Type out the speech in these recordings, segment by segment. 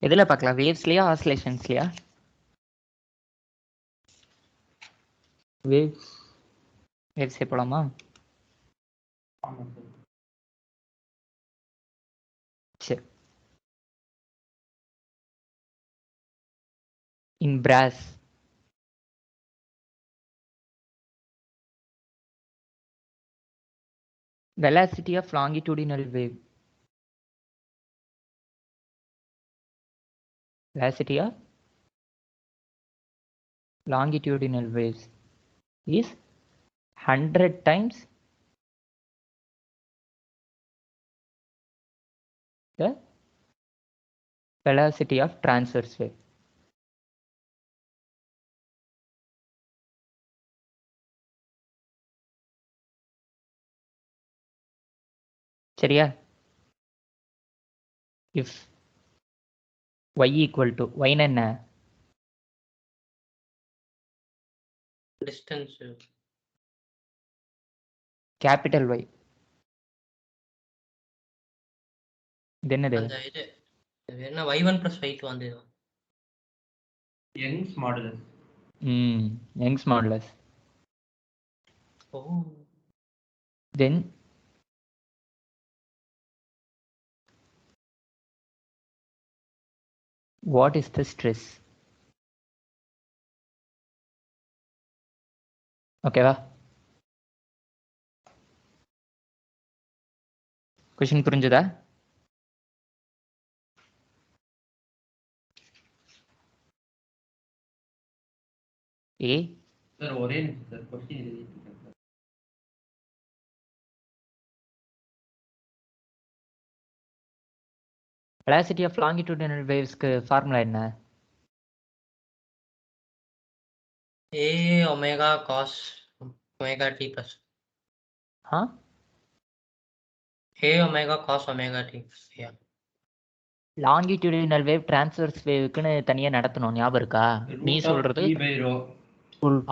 எதுல பார்க்கலாம்? வேவ்ஸ்லயா ஆசிலேஷன்ஸ்லயா? வேவ்ஸ். வேவ்ஸே போலாமா? சரி. In brass, velocity of longitudinal wave. Velocity of longitudinal waves is 100 times the velocity of transverse wave. சரியா? If y equal to y என்ன? Distance. Capital Y. இது என்னது? அந்த இது என்ன y1 plus y2 அந்த இது. Young's modulus. Young's modulus. Oh. Then what is the stress? ஓகேவா? கொஸ்டின் புரிஞ்சுதா? ஏ சார் ஒரே நிமிஷம் சார், கொஸ்டின் எழுதிட்டு இருக்கேன் சார். velocity of longitudinal wavesக்கு ஃபார்முலா என்ன? A omega cos omega t plus ஆ? A omega cos omega t. Yeah. Longitudinal wave transverse வேவுக்குன்னு தனியா நடத்தணும், ஞாபகம் இருக்கா? நீ Root of சொல்றது P by rho.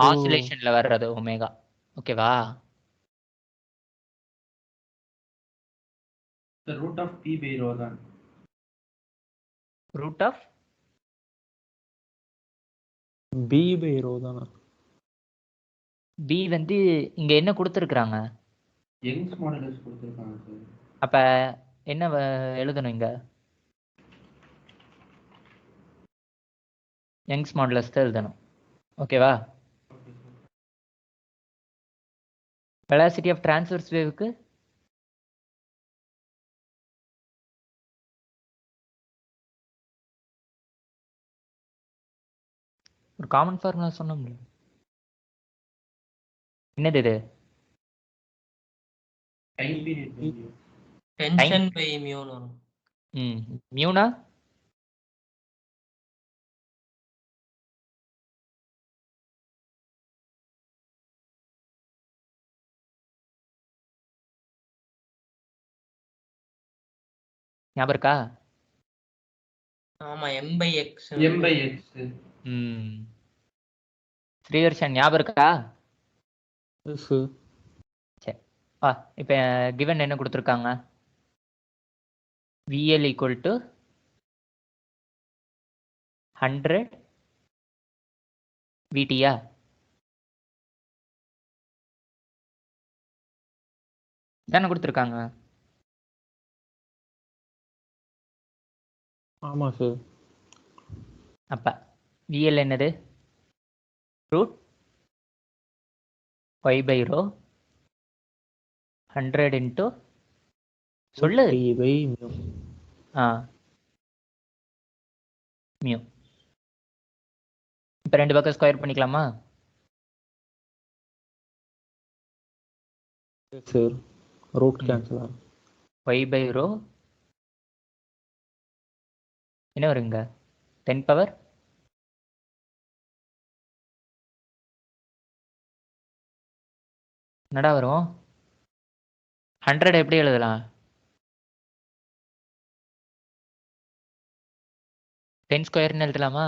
ஆசிலேஷன்ல வர்றது ஒமேகா. ஓகேவா? The root of P by rho தான். Root of P by rho தானே. பி வந்து இங்க என்ன கொடுத்துருக்குறாங்க? Young's modulus கொடுத்துருக்காங்க சார். அப்ப என்ன எழுதணும் இங்க? யங்ஸ் மாடுலஸ் தான் எழுதணும். ஓகேவா? வெலாசிட்டி ஆஃப் டிரான்ஸ்வர்ஸ் வேவுக்கு ஒரு காமன் ஃபார்முலா சொன்னோம்ல, என்னது இது? Time period by mu. Tension by mu னு வரும். மியூனா? ஞாபகம் இருக்கா? ஆமா m by x. M by x. ஸ்ரீஹர்ஷன் ஞாபகம் இருக்கா? சரி. இப்போ கிவன் என்ன கொடுத்துருக்காங்க? VL equal to 100 VT-யா? தானே கொடுத்துருக்காங்க. ஆமா சார். அப்ப VL என்னது? Root y by rho 100 into சொல்லு. P by mu. மியூ. இப்போ ரெண்டு பக்கம் ஸ்கொயர் பண்ணிக்கலாமா? சார் ரூட் கேன்சல் ஆகும். y by rho என்ன வருங்க? 10 பவர் என்னடா வரும்? 100 எப்படி எழுதலாம்? 10 ஸ்கொயர்னு எழுதலாமா?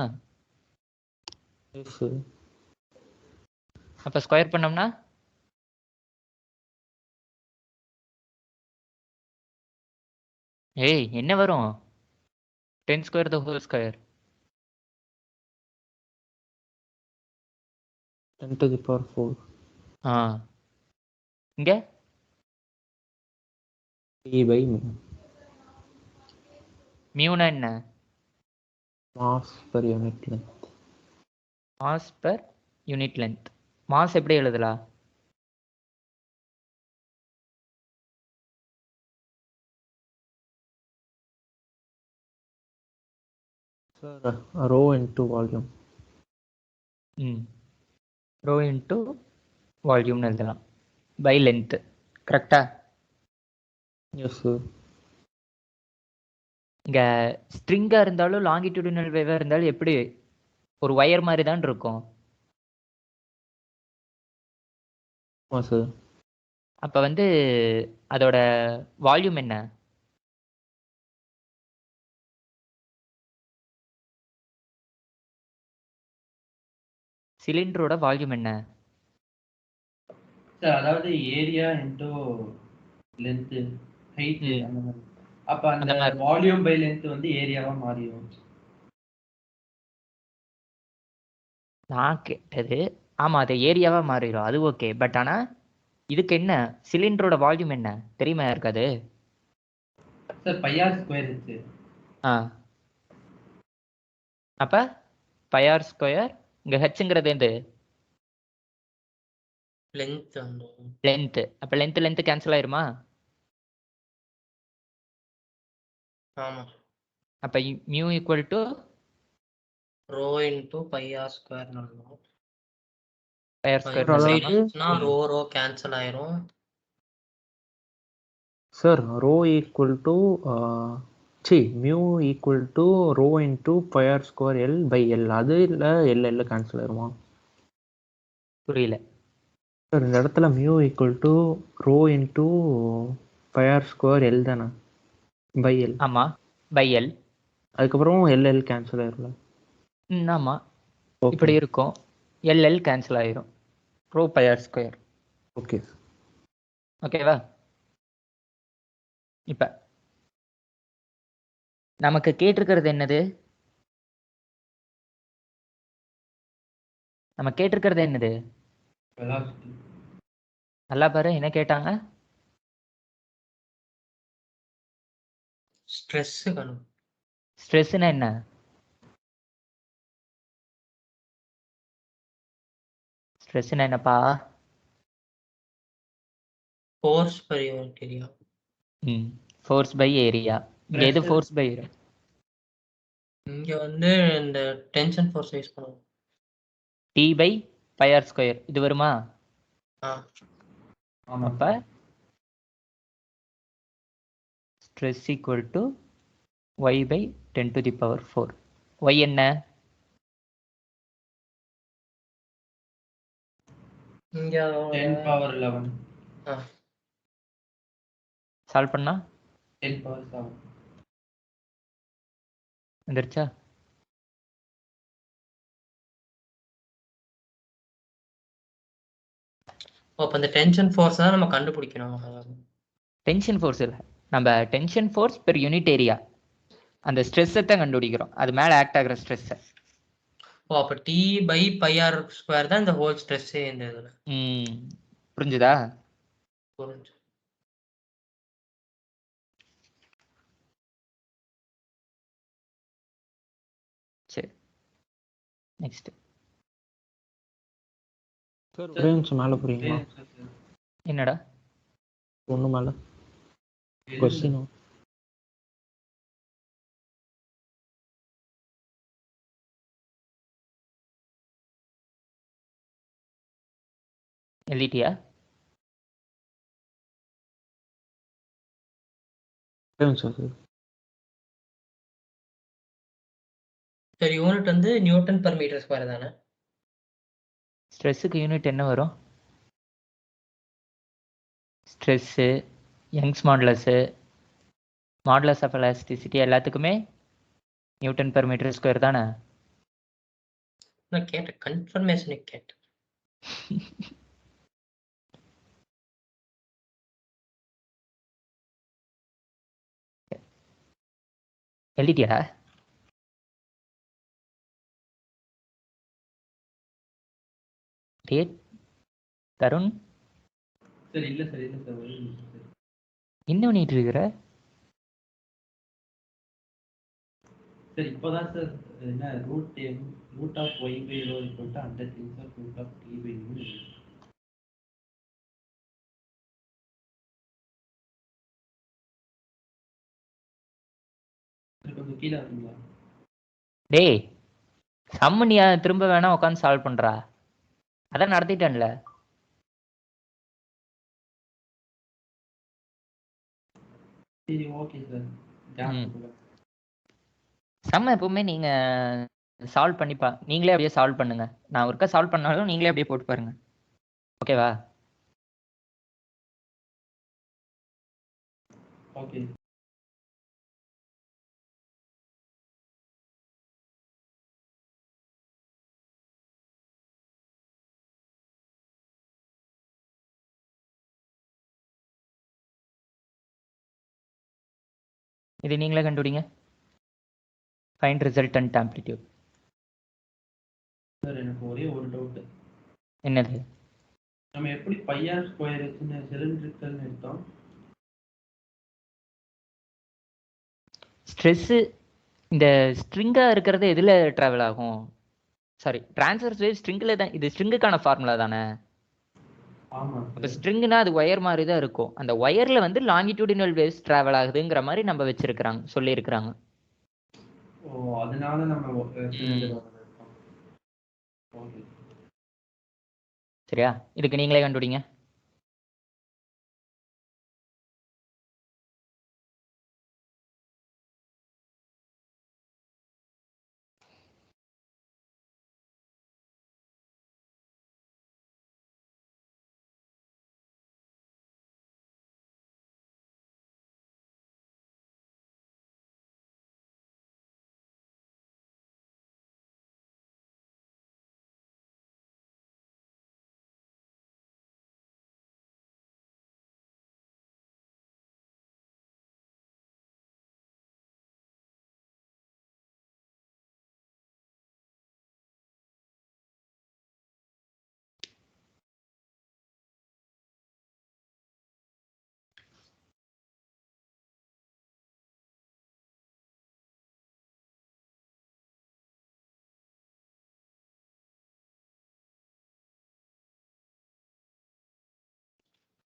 அப்ப ஸ்கொயர் பண்ணோம்னா ஏய் என்ன வரும்? 10 square the whole square. 10 to the power 4. ஆ இங்க P by mu. மியூனா என்ன? Mass per unit length. Mass per unit length. Mass எப்படி எழுதலாம்? Sir, rho into volume. ம் ரோ இன்ட்டு வால்யூம்னு எழுதலாம். By length. கரெக்டா? Yes, sir. இங்கே ஸ்ட்ரிங்காக இருந்தாலும் லாங்கிடியூடினல் வேவாக இருந்தாலும் எப்படி ஒரு ஒயர் மாதிரி தான் இருக்கும். ஆமாம் சார். அப்போ வந்து அதோட வால்யூம் என்ன? சிலிண்டரோட வால்யூம் என்ன? சார் அதாவது ஏரியா இன்டூ லென்த் ஹைட் ம். அந்த மாதிரி. அப்ப அந்த அந்த மாதிரி. வால்யூம் பை லென்த் வந்து ஏரியாவா மாறிடும். நான் கேட்டது ஆமாம் அது ஏரியாவாக மாறிடும், அது ஓகே. பட் ஆனால் இதுக்கு என்ன சிலிண்டரோட வால்யூம் என்ன தெரியுமா இருக்காது? சார் பையார் ஸ்கொயர் இருக்கு. ஆ அப்போ பைஆர் ஸ்கொயர். இங்கே ஹெச்ங்கிறது எது? லென்த் வந்து லென்த்து. அப்போ லென்த்து கேன்சல் ஆயிருமா? ஆமா. அப்போ mu equal to rho into pi r square நடக்கும். பைஆர் ஸ்கொயர் அதாவது ரோ ரோ கேன்சல் ஆயிரும். Sir rho equal to mu equal to rho into pi r square L by L. அது இல்லை L cancel ஆயிருமா? புரியல சார் இந்த இடத்துல mu equal to rho into pi r square L தானே by L. ஆமாம் by L. அதுக்கப்புறம் L cancel ஆயிரும்ல. ஆமாம் ஓகே இப்படி இருக்கும். எல்எல் கேன்சல் ஆயிரும். Rho pi r square. ஓகே. ஓகேவா? இப்போ நமக்கு கேட்டிருக்கிறது என்னது? நம்ம கேட்டிருக்கிறது என்னது? வெலாசிட்டி. நல்லா பாரு என்ன கேட்டாங்க. ஸ்ட்ரெஸ் கணும். ஸ்ட்ரெஸ்னா என்ன? ஸ்ட்ரெஸ்னா என்னப்பா? Force per unit area. ம் ஃபோர்ஸ் பை ஏரியா. இங்கே எது Pressure. Force by area? இங்க வந்து இந்த டென்ஷன் ஃபோர்ஸ் யூஸ் பண்ணுவோம். டி பை பைஆர் ஸ்கொயர் இது வருமா? ஆ ஆமா அப்போ stress equal to Y by 10 to the power 4. Y என்ன? இங்க 10 power 11. ஆ சால்வ் பண்ணா 10 power 7. வந்துருச்சா? அப்போ அந்த டென்ஷன் ஃபோர்ஸ் தான் நம்ம கண்டுபிடிக்கணும். டென்ஷன் ஃபோர்ஸ் இல்லை, நம்ம tension force per unit area அந்த ஸ்ட்ரெஸ்ஸை தான் கண்டுபிடிக்கிறோம். அது மேலே ஆக்ட் ஆகிற ஸ்ட்ரெஸ்ஸை. ஓ அப்போ T by pi r square தான் இந்த ஹோல் ஸ்ட்ரெஸ்ஸே இந்த இதில். புரிஞ்சுதா? புரிஞ்சு. சரி நெக்ஸ்ட். சார் ஒரே நிமிஷம் மேலே போறீங்களா? என்னடா? ஒன்று மேலே கொஸ்டின். எழுதிட்டியா? சார் சரி யூனிட் வந்து நியூட்டன் பர் மீட்டர் ஸ்கொயர் தானே? ஸ்ட்ரெஸ்ஸுக்கு யூனிட் என்ன வரும்? Stress, Young's modulus, modulus of elasticity எல்லாத்துக்குமே நியூட்டன் பெர் மீட்டர் ஸ்கொயர் தானே? நான் கேட்டேன், கன்ஃபர்மேஷனுக்கு கேட்டேன். எழுதிட்டியா? டேட் தருண் சார் இல்லை சார் இல்லை சார் ஒரே நிமிஷம் சார். என்ன பண்ணிட்டு இருக்கிற? சார் இப்போதான் சார் என்ன root of Y by rho equal to hundred things of root of T by mu. கொஞ்சம் கீழே வருங்களா? டேய் சம்மு நீ திரும்ப வேணா உட்காந்து சால்வ் பண்றா. அதான் நடத்திட்டேன்ல. சரி ஓகே சார். சம்ம எப்பவுமே நீங்க சால்வ் பண்ணிப்பா, நீங்களே அப்படியே சால்வ் பண்ணுங்க. நான் ஒருக்கா சால்வ் பண்ணாலும் நீங்களே அப்படியே போட்டு பாருங்க. ஓகேவா? ஓகே. இது நீங்களே கண்டுபிடிங்க. Find resultant amplitude. சார் எனக்கு ஒரே ஒரு டவுட். என்னது? நம்ம எப்படி பையார் ஸ்கொயர் சிலிண்ட்ரிக்கல்னு எடுத்தோம்? ஸ்ட்ரெஸ் இந்த ஸ்ட்ரிங்கா இருக்கிறது எதுல டிராவல் ஆகும்? சாரி, டிரான்ஸ்வர்ஸ் வேவ் ஸ்ட்ரிங்ல தான். இது ஸ்ட்ரிங்குக்கான ஃபார்முலா தானே? ஆமா அப்போ சார். ஸ்ட்ரிங்னா அது ஒயர் மாதிரி தான் இருக்கும். அந்த ஒயர்ல வந்து லாங்கிடியூடினல் வேவ்ஸ் டிராவல் ஆகுதுங்கிற மாதிரி நம்ம வச்சிருக்கிறாங்க, சொல்லியிருக்கிறாங்க. ஓ அதனால நம்ம சிலிண்டர் எடுத்தோம். ஓகே. சரியா? இதுக்கு நீங்களே கண்டுபிடிங்க.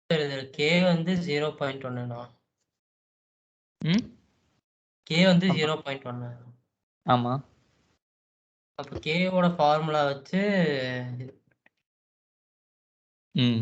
சார் இதில் கே வந்து 0.1ண்ணா. ம் கே வந்து ஆமா. 0.1. ஆமா. அப்போ கேவோட ஃபார்முலா வச்சு ம்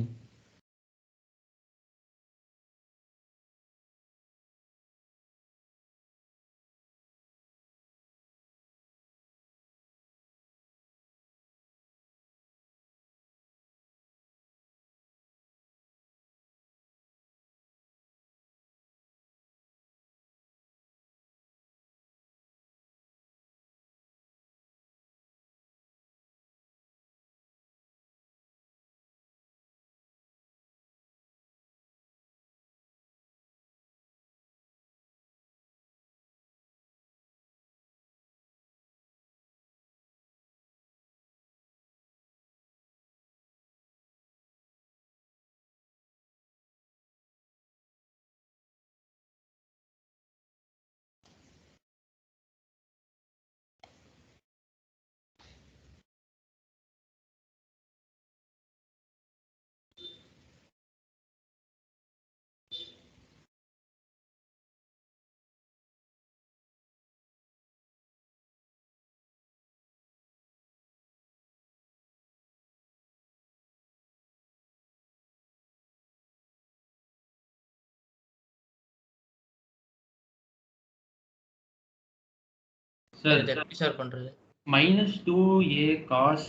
சார் இதை எப்படி சார் பண்ணுறது? -2a cos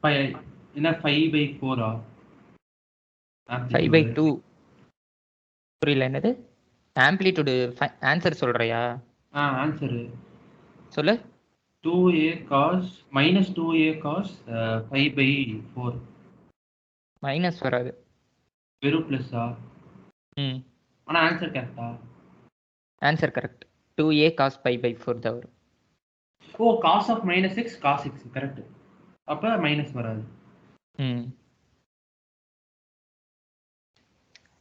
பை என்ன 5/4 5/2 புரியல. என்னது ஆம்ப்ளிடியூடு? ஆன்சர் சொல்றியா? ஆன்சர் சொல்லு. 2a cos -2a cos 5/4. Minus வராது. வெறும் பிளஸ்ஸா? ம் ஆனா ஆன்சர் கரெக்டா? Answer correct. 2a cos π/4 தான் வரும். ஓ cos of -x cos x correct. அப்ப மைனஸ் வராது. ம்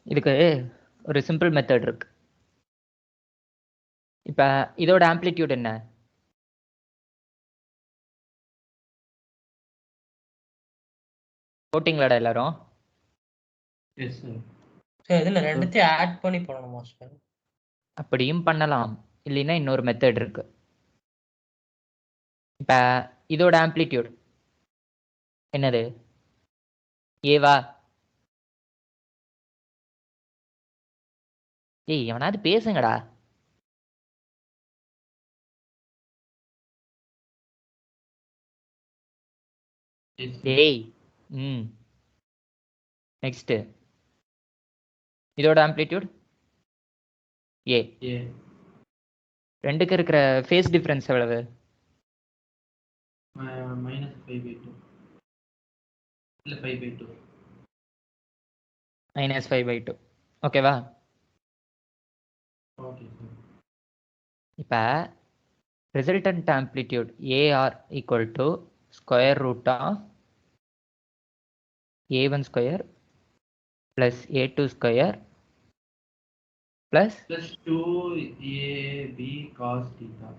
இதுக்கு ஒரு சிம்பிள் மெத்தட் இருக்கு. இப்போ இதோட ஆம்ப்ளிடியூட் என்ன? போட்டிங்களாடா எல்லாரும்? Yes sir. சார் இதுல ரெண்டுத்தையும் ஆட் பண்ணி பண்ணணுமா சார்? அப்படியும் பண்ணலாம், இல்லைன்னா இன்னொரு மெத்தட் இருக்கு. இப்போ இதோட ஆம்ப்ளிடியூட் என்னது? ஏவா? ஏய் எவனாவது பேசுங்கடா. Yes sir. ஏய் ம் நெக்ஸ்ட் இதோட ஆம்ப்ளிடியூட் ஏ. ஏ. ரெண்டுக்கு இருக்கிற ஃபேஸ் டிஃபரன்ஸ் எவ்வளவு? -5/2 இல்ல 5/2. -5/2. ஓகேவா? Okay sir. இப்போ resultant amplitude AR equal to square root of a1 square plus a2 square plus plus 2ab cos theta.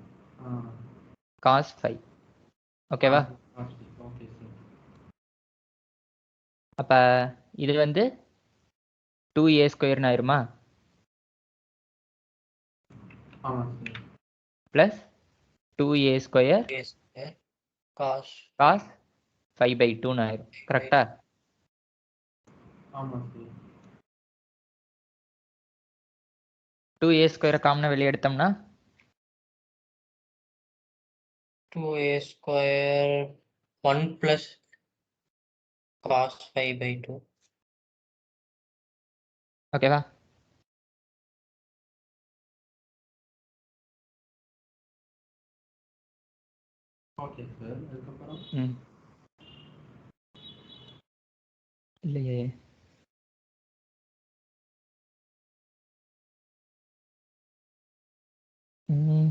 Cos 5. ஓகேவா? Okay sir. அப்போ இது வந்து 2a ஸ்கொயர்னு ஆயிருமா? ஆமாம் sir. Plus 2a square cos cos 5/2ன்னு ஆயிரும். கரெக்டா? ஆமாம் சார். 2a ஸ்கொயரை காமனாக வெளியே எடுத்தோம்னா 2a ஸ்கொயர் 1 + காஸ் 5/2. ஓகேவா? Okay sir. அதுக்கப்புறம் ம் இல்லையே. ம்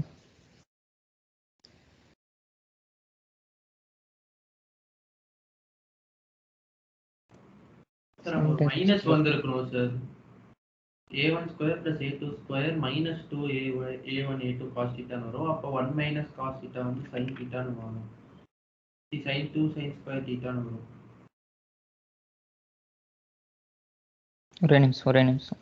சார் நம்ம ஒரு மைனஸ் வந்திருக்கணும் sir. a1 square plus a2 square minus 2a1 a2 cos thetaன்னு வரும். அப்போ 1 - cos theta வந்து sin thetaன்னு வரும். sin 2 sin ஸ்கொயர் thetaன்னு வரும். ஒரே நிமிஷம்.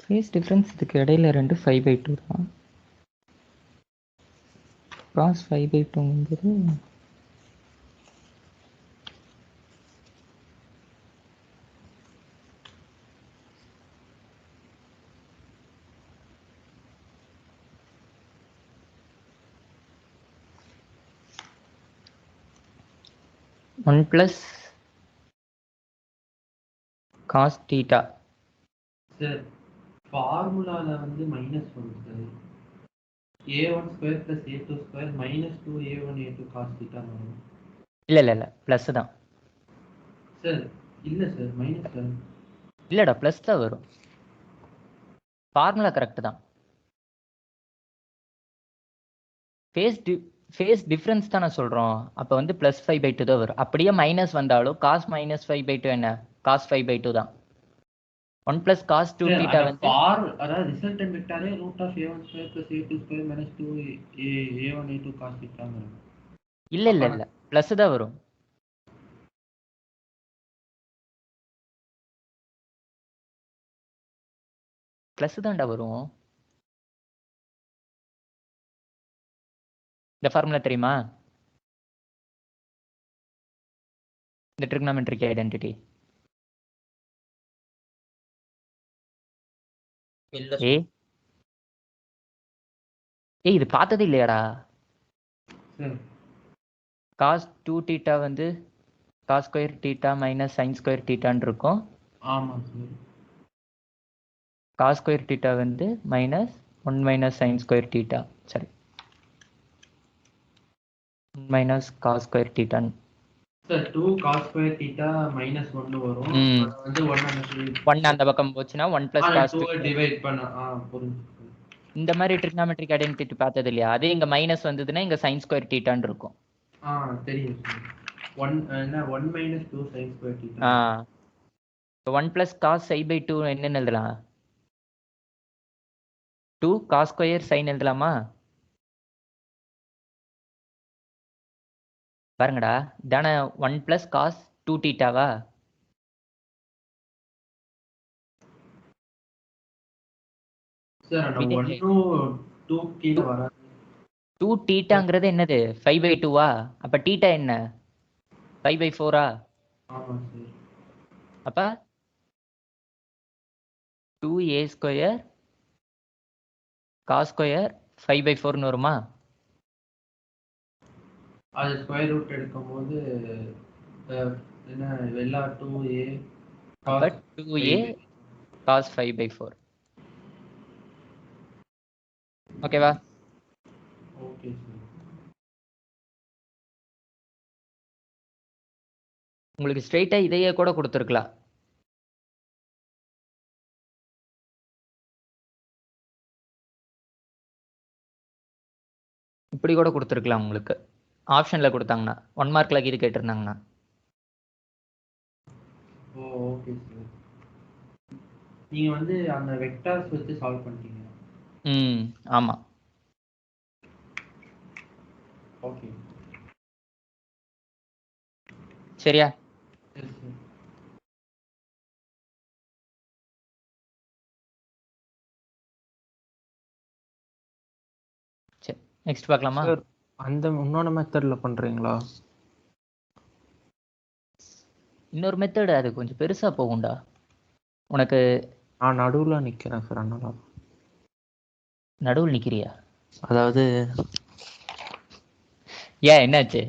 ஃபேஸ் டிஃப்ரென்ஸ் இதுக்கு இடையில 2 5/2 தான். காஸ் 5/2ங்கிறது one plus cos theta. Sir ஃபார்முலால வந்து மைனஸ் வரும் sir. a1 square plus a2 square minus 2a1 a2 cos thetaன்னு வரும். இல்லை ப்ளஸ் தான். சார் இல்லை சார், மைனஸ் சார். இல்லைடா ப்ளஸ் தான் வரும். ஃபார்முலா கரெக்டு தான். ஃபேஸ் டிஃப்ரென்ஸ் தானே சொல்கிறோம். அப்போ வந்து ப்ளஸ் 5/2 தான் வரும். அப்படியே மைனஸ் வந்தாலும் காஸ் -5/2 என்ன? காஸ் 5/2 தான். 1 + cos 2 தீட்டா வந்து அதாவது ரிசல்டன்ட் வெக்டாரே √(a1 square + a2 square - 2a1 a2 cos thetaன்னு வரும். இல்லை ப்ளஸ் தான் வரும். ப்ளஸ் தான்டா வரும். இந்த ஃபார்முலா தெரியுமா? இந்த ட்ரிக்னாமெட்ரிக் ஐடென்டிட்டி. இல்ல ஏய் இது பார்த்தது இல்லையாடா? சார் காஸ் 2 தீட்டா வந்து cos square theta minus sine square தீட்டான்னு இருக்கும். ஆமாம் சார். காஸ் ஸ்கொயர் தீட்டா வந்து -1 - சைன் ஸ்கொயர் தீட்டா. சரி, காஸ் ஸ்கொயர் தீட்டான்னு சார் 2 cos ஸ்கொயர் தீட்டா -1 வரும். ம். அது வந்து 1 1 அந்த பக்கம் போச்சுன்னா 1 + cos 2 டிவைட் பண்ண புரிஞ்சு. இந்த மாதிரி ட்ரிக்னாமெட்ரிக் ஐடென்டிட்டி பார்த்தது இல்லையா? அதே இங்க மைனஸ் வந்ததுன்னா இங்க sin ஸ்கொயர் தீட்டான்னு இருக்கும். தெரியும் sir. 1 minus 2 sin square theta. 1 plus cos psi by 2 என்னன்னு எழுதலாம்? 2 cos ஸ்கொயர் sin எழுதலாமா? பாருங்கடா, இதான 1 plus cos 2 தீட்டாவா? சார் அந்த விடுங்க. 1 2 கீழ வராது. 2 தீட்டாங்கிறது என்னது? 5 by 2வா? அப்ப தீட்டா என்ன? 5 by 4ஆ? ஆமா சார். அப்ப 2a square cos square 5 by 4ன்னு வருமா? அது ஸ்கொயர் ரூட் எடுக்கும்போது என்ன எல்லா 2a அப்ப 2a cos 5 by 4. ஓகேவா? Okay sir. உங்களுக்கு ஸ்ட்ரெயிட்டா இதையே கூட கொடுத்துருக்கலாம். இப்படி கூட கொடுத்துருக்கலாம் உங்களுக்கு. ஆப்ஷன்ல கொடுத்தாங்கன்னா 1 மார்க்ல இது கேட்டிருந்தாங்கன்னா. Okay sir. நீங்க வந்து அந்த வெக்டார்ஸ் வச்சு சால்வ் பண்ணிட்டீங்க. ஆமா. ஓகே. சரியா? சரி சார். சரி, நெக்ஸ்ட் பார்க்கலாமா? சார் அந்த இன்னொரு மெத்தட்ல பண்றீங்களா? இன்னொரு மெத்தட் அது கொஞ்சம் பெருசா போகும்டா உனக்கு. நான் நடுவுல நிக்கிறேன் சார், அதனால. நடுவில் நிக்கிறியா? அதாவது ஏன் என்னாச்சு?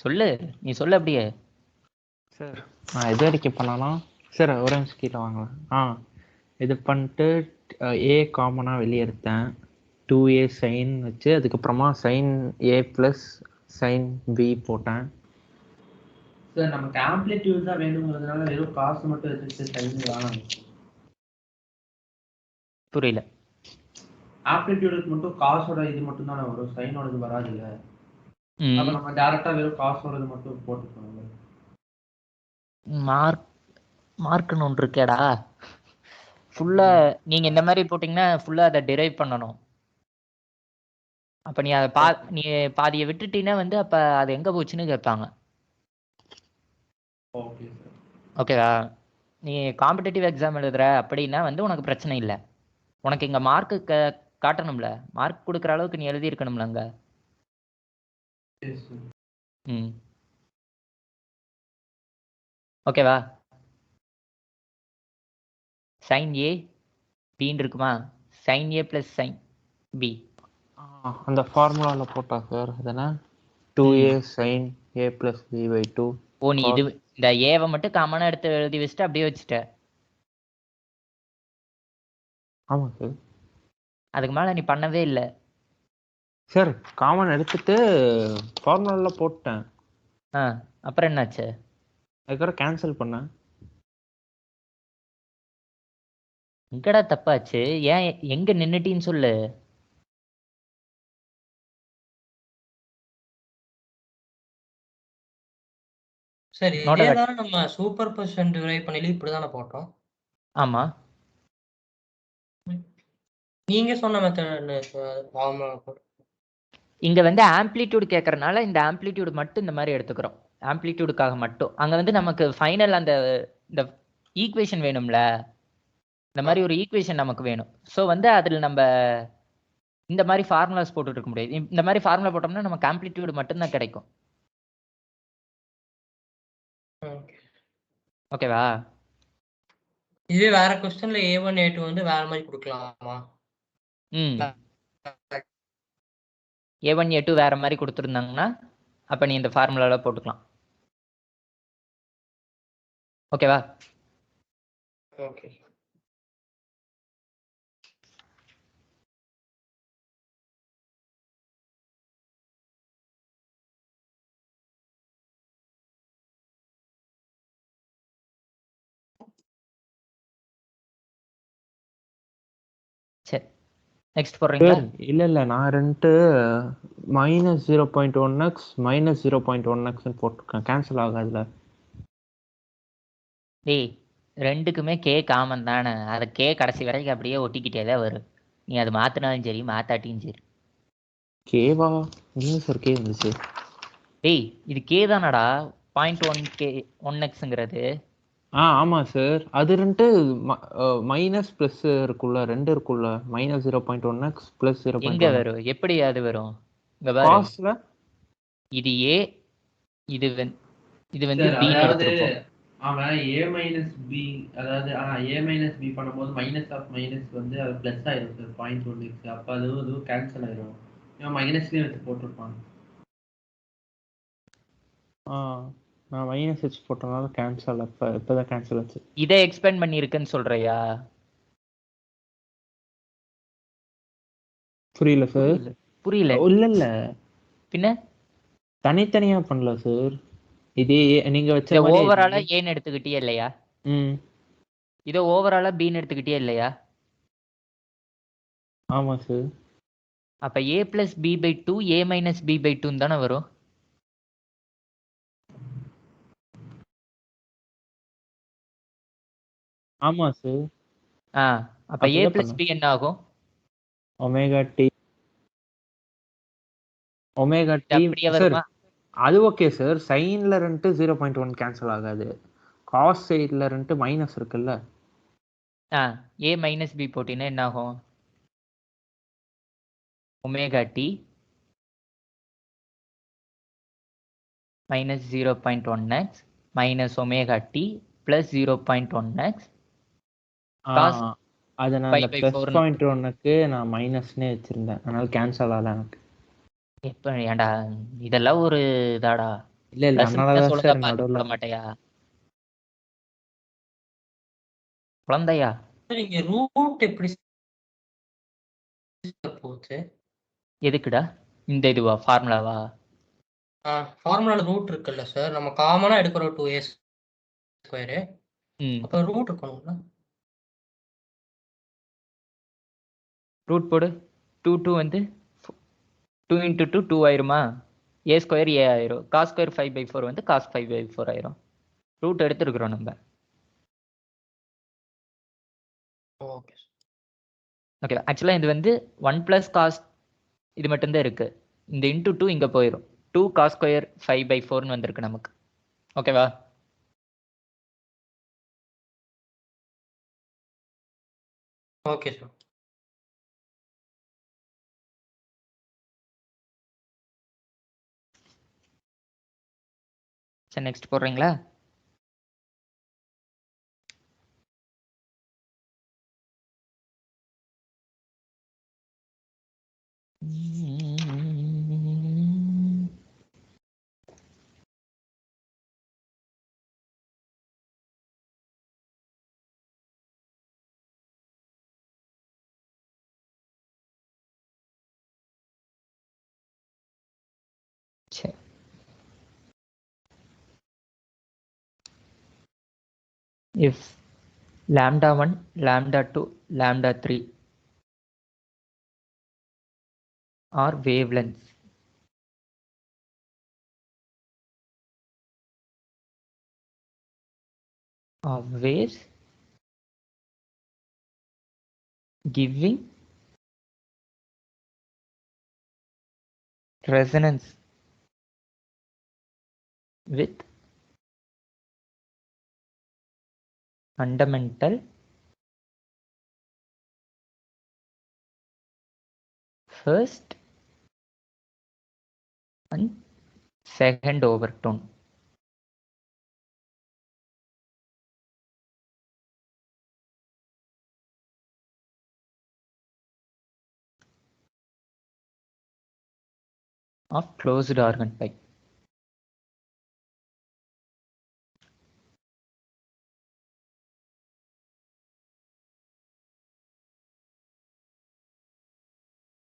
சொல்லு, நீ சொல்லு அப்படியே. சார் நான் எது வரைக்கும் பண்ணலாம் சார்? ஒரு நிமிஷம் கீழே வாங்கலாம். இது பண்ணிட்டு ஏ காமனாக வெளியே எடுத்தேன். 2a சைன் வச்சு அதுக்கப்புறமா sine a plus sine b போட்டேன். சார் நமக்கு ஆம்ப்ளிடியூட் தான் வேணுங்கிறதுனால வெறும் காசு மட்டும் வச்சுட்டு சைன் வேணாம். புரியல. ஆம்ப்ளிடியூடுக்கு மட்டும் காசோட இது மட்டும் தானே வரும், சைனோடது வராது இல்ல. அப்ப நம்ம டைரக்டா வெறும் காசோடது மட்டும் போட்டுக்கணும். மார்க்னு ஒன்று இருக்கேடா. ஃபுல்லா நீங்க இந்த மாதிரி போட்டீங்கன்னா ஃபுல்லா அதை டிரைவ் பண்ணணும். அப்ப நீ அதை நீ பாதியை விட்டுட்டீங்கன்னா வந்து அப்ப அது எங்க போச்சுன்னு கேட்பாங்க. Okay sir. ஓகேவா? நீ காம்படிட்டிவ் எக்ஸாம் எழுதுற அப்படின்னா வந்து உனக்கு பிரச்சனை இல்லை. உனக்கு இங்க மார்க்கு காட்டணும்ல, மார்க் கொடுக்குற அளவுக்கு நீ எழுதி இருக்கணும்ல அங்க. ஓகேவா? சைன் ஏ பின்னு இருக்குமா? சைன் ஏ பிளஸ் சைன் பி. அந்த ஃபார்முலாவில் போட்டா சார் அதனா 2a sin a plus b by 2. ஓ, நீ இது இந்த ஏவை மட்டும் காமனா எடுத்து எழுதி வச்சுட்டு அப்படியே வச்சுட்ட. ஆமாம் சார். அதுக்கு மேல நீ பண்ணவே இல்லை சார். காமன் எடுத்துட்டு ஃபார்முலாவில் போட்டேன். அப்புறம் என்னாச்சு? அதுக்கப்புறம் கேன்சல் பண்ணேன். எங்கடா தப்பாச்சு? ஏன் எங்க நின்னுட்டின்னு சொல்லு. சரி, இதே தானே நம்ம சூப்பர் பொசிஷன் டிரைவ் பண்ணி இப்படி தானே போட்டோம். ஆமா, நீங்க சொன்ன மெத்தட் ஃபார்முலா போட்டு. இங்க வந்து ஆம்ப்ளிடியூட் கேட்கறதுனால இந்த ஆம்ப்ளிடியூட் மட்டும் இந்த மாதிரி எடுத்துக்கிறோம். ஆம்ப்ளிடியூடுக்காக மட்டும். அங்க வந்து நமக்கு ஃபைனல் அந்த இந்த ஈக்குவேஷன் வேணும்ல, இந்த மாதிரி ஒரு ஈக்குவேஷன் நமக்கு வேணும். ஸோ வந்து அதில் நம்ம இந்த மாதிரி ஃபார்முலாஸ் போட்டுட்டு இருக்க முடியாது. இந்த மாதிரி ஃபார்முலா போட்டோம்னா நமக்கு ஆம்ப்ளிடியூட் மட்டும்தான் கிடைக்கும். ஓகேவா? இதுவே வேற क्वेश्चनல A1 A2 வந்து வேற மாதிரி கொடுக்கலாமா? A1 A2 வேற மாதிரி கொடுத்துருந்தாங்கன்னா அப்ப நீ இந்த ஃபார்முலால போட்டுக்கலாம். ஓகேவா? ஓகே. சரி நெக்ஸ்ட் போடுறீங்களா? சார் இல்ல நான் ரெண்டு -0.1x -0.1xன்னு போட்டிருக்கேன். கேன்சல் ஆகாதுல? டேய் ரெண்டுக்குமே கே காமன் தானே, அதை கே கடைசி வரைக்கும் அப்படியே ஒட்டிக்கிட்டே தான் வரும். நீ அது மாத்தினாலும் சரி மாத்தாட்டியும் சரி. கேவா? எங்க சார் கே இருந்துச்சு? டேய் இது கே தானடா, 0.1k 1xங்கிறது. ஆமா சார். அது ரெண்டு மைனஸ் பிளஸ் இருக்குல்ல, ரெண்டு இருக்குல்ல. -0.1x பிளஸ் எங்க 0.1x. வரும், எப்படி அது வரும்? இங்க பாரு, காஸ்ட்ல இது ஏ, இது இது வந்து சார் பி அதாவது எடுத்திருப்போம். அவன் ஏ மைனஸ் பி, அதாவது ஏ மைனஸ் பி பண்ணும்போது மைனஸ் ஆஃப் மைனஸ் வந்து அது பிளஸ் ஆயிரும் சார் 0.1x. அப்போ அதுவும் கேன்சல் ஆயிரும். இவன் மைனஸ்லேயும் எடுத்து போட்டிருப்பான். நான் -h போட்டனால கேன்சல். இப்பதான் கேன்சல் ஆச்சு. இதை எக்ஸ்பெண்ட் பண்ணியிருக்குன்னு சொல்றியா? புரியல சார். புரியல இல்ல பின்ன தனித்தனியா பண்ணல சார். இதே நீங்க வச்ச இதை மாதிரி ஓவராலா ஏன்னு எடுத்துக்கிட்டியே இல்லையா? ம் இதை ஓவராலா பின்னு எடுத்துக்கிட்டியே இல்லையா? ஆமா சார். அப்ப a plus B by two A minus B by டூன்னு தானே வரும். ஆமா சார். அப்ப a அப்படிதான் பிளஸ் பண்ணேன். பி என்ன ஆகும்? ஒமேகா டி இது அப்படியே சார். வருமா? அது ஓகே சார். சைன்ல ரெண்டு 0.1 கேன்சல் ஆகாது. காஸ் சைட்ல ரெண்டு மைனஸ் இருக்குல்ல. a மைனஸ் பி போட்டினா என்ன ஆகும்? Omega T minus 0.1x minus omega t plus 0.1x cos அதை நான் pi அந்த by ப்ளஸ் 4 பாயிண்ட் ஒன்னுக்கு நான் மைனஸ்னே வச்சிருந்தேன். அதனால கேன்சல் ஆகல எனக்கு. எப்ப ஏன்டா இதெல்லாம் ஒரு இதாடா? இல்ல பிளஸ் அதனாலதான் ஒழுங்கா சார் பார்த்து நடுவுல போட மாட்டேயா குழந்தையா? சார் இங்க ரூட் எப்படி போச்சு? எதுக்குடா இந்த இதுவா ஃபார்முலாவா? ஃபார்முலால ரூட் இருக்குல்ல சார், நம்ம காமனா எடுக்கிறோம் 2a ஸ்கொயரு. ம் அப்ப ரூட் இருக்கணும்ல? ரூட் போடு. 2 வந்து 2 இன்ட்டு 2 2 ஆயிருமா? a ஸ்கொயர் a ஆயிரும். காஸ் ஸ்கொயர் 5/4 வந்து காஸ் 5/4 ஆயிரும். ரூட் எடுத்துருக்குறோம் நம்ம. ஓகே. ஓகே ஆக்சுவலாக இது வந்து 1 ப்ளஸ் காஸ் இது மட்டும்தான் இருக்கு. இந்த இன்டூ 2 இங்க போயிடும். 2 காஸ் ஸ்கொயர் 5/4ன்னு வந்திருக்கு நமக்கு. ஓகேவா? Okay sir. சரி நெக்ஸ்ட் போடுறீங்களா? சரி. If lambda 1, lambda 2, lambda 3 are wavelengths of waves giving resonance with fundamental first and second overtone. Of closed organ pipe.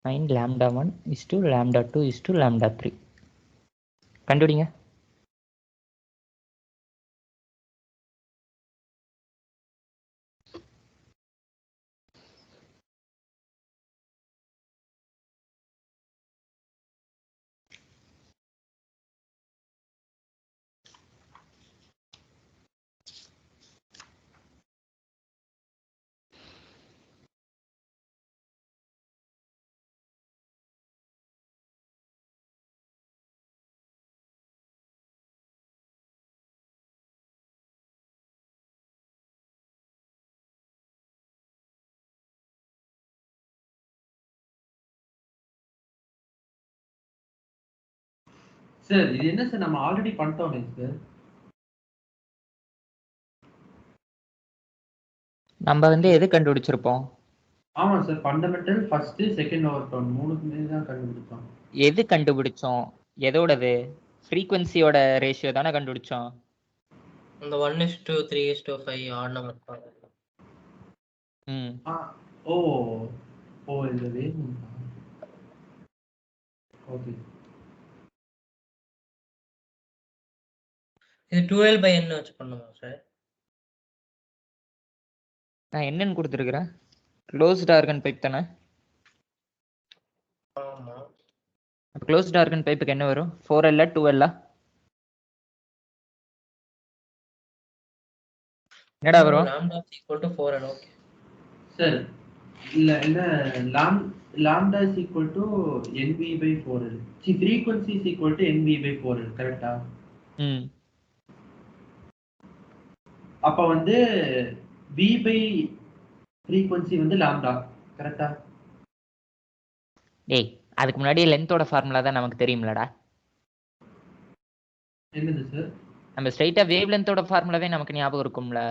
Find lambda 1 is to lambda 2 is to lambda 3. கண்டுபிடிங்க. Sir இது என்ன sir நம்ம already பண்ணிட்டோமே sir. நம்ம வந்து எது கண்டுபிடிச்சிருப்போம்? ஆமா sir, fundamental first second ஓவர்டோன் மூணுக்குமே தான் கண்டுபிடிச்சோம். எது கண்டுபிடிச்சோம்? எதோடது? ஃப்ரீக்வன்சியோட ரேஷியோ தானே கண்டுபிடிச்சோம். இந்த 1:3:5 ஆட் நம்பர் இருப்பாங்க. ம் ஓ ஓ இந்த வேணும். ஓகே இது 12/n வச்சு பண்ணுமா சார்? நான் என்னன்னு கொடுத்துருக்குறேன்? க்ளோஸ்ட் ஆர்கன் பைப் தானே. ஆமா. க்ளோஸ்ட் ஆர்கன் பைப்புக்கு என்ன வரும்? 4L 2L? என்னடா வரும்? lambda is equal to 4n. Okay sir. இல்ல என்ன lambda is equal to nv/4l. See, frequency is equal to nv/4l. கரெக்ட்டா? ம் அப்ப வந்து v by frequency வந்து lambda. கரெக்ட்டா? டேய், அதுக்கு முன்னாடி லென்த்தோட ஃபார்முலா தான் நமக்கு தெரியும்லடா. என்னது சார்? நம்ம ஸ்ட்ரைட்டா வேவ் லென்த்தோட ஃபார்முலாவே நமக்கு ஞாபகம் இருக்கும்ல.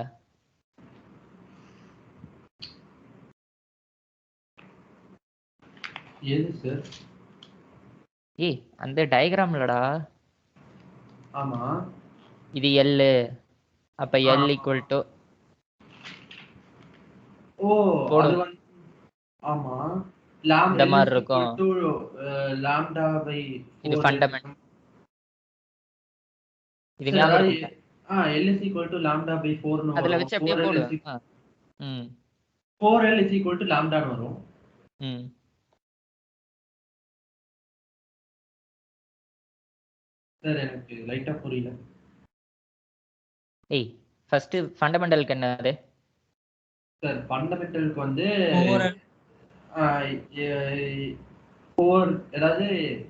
எது சார்? ஏய், அந்த டயகிராம்லடா. ஆமா. இது L. அப்ப L ஈக்குவல் டு ஓ அது வந்து ஆமா இந்த மாதிரி இருக்கும். lambda by இது 4. ஃபண்டமெண்டல். இது ஞாபகம் இருக்கும்ல. L is equal to lambda by 4 னு அதுல வரும். வச்சு அப்படியே 4L போடு. is equal- ம் 4L is equal to lambda னு வரும். ம் சார் எனக்கு லைட்டா புரியல. ஏய், ஃபர்ஸ்ட் ஃபண்டமெண்டலுக்கு என்னது? சார் ஃபண்டமெண்டலுக்கு வந்து 4n 4 அதாவது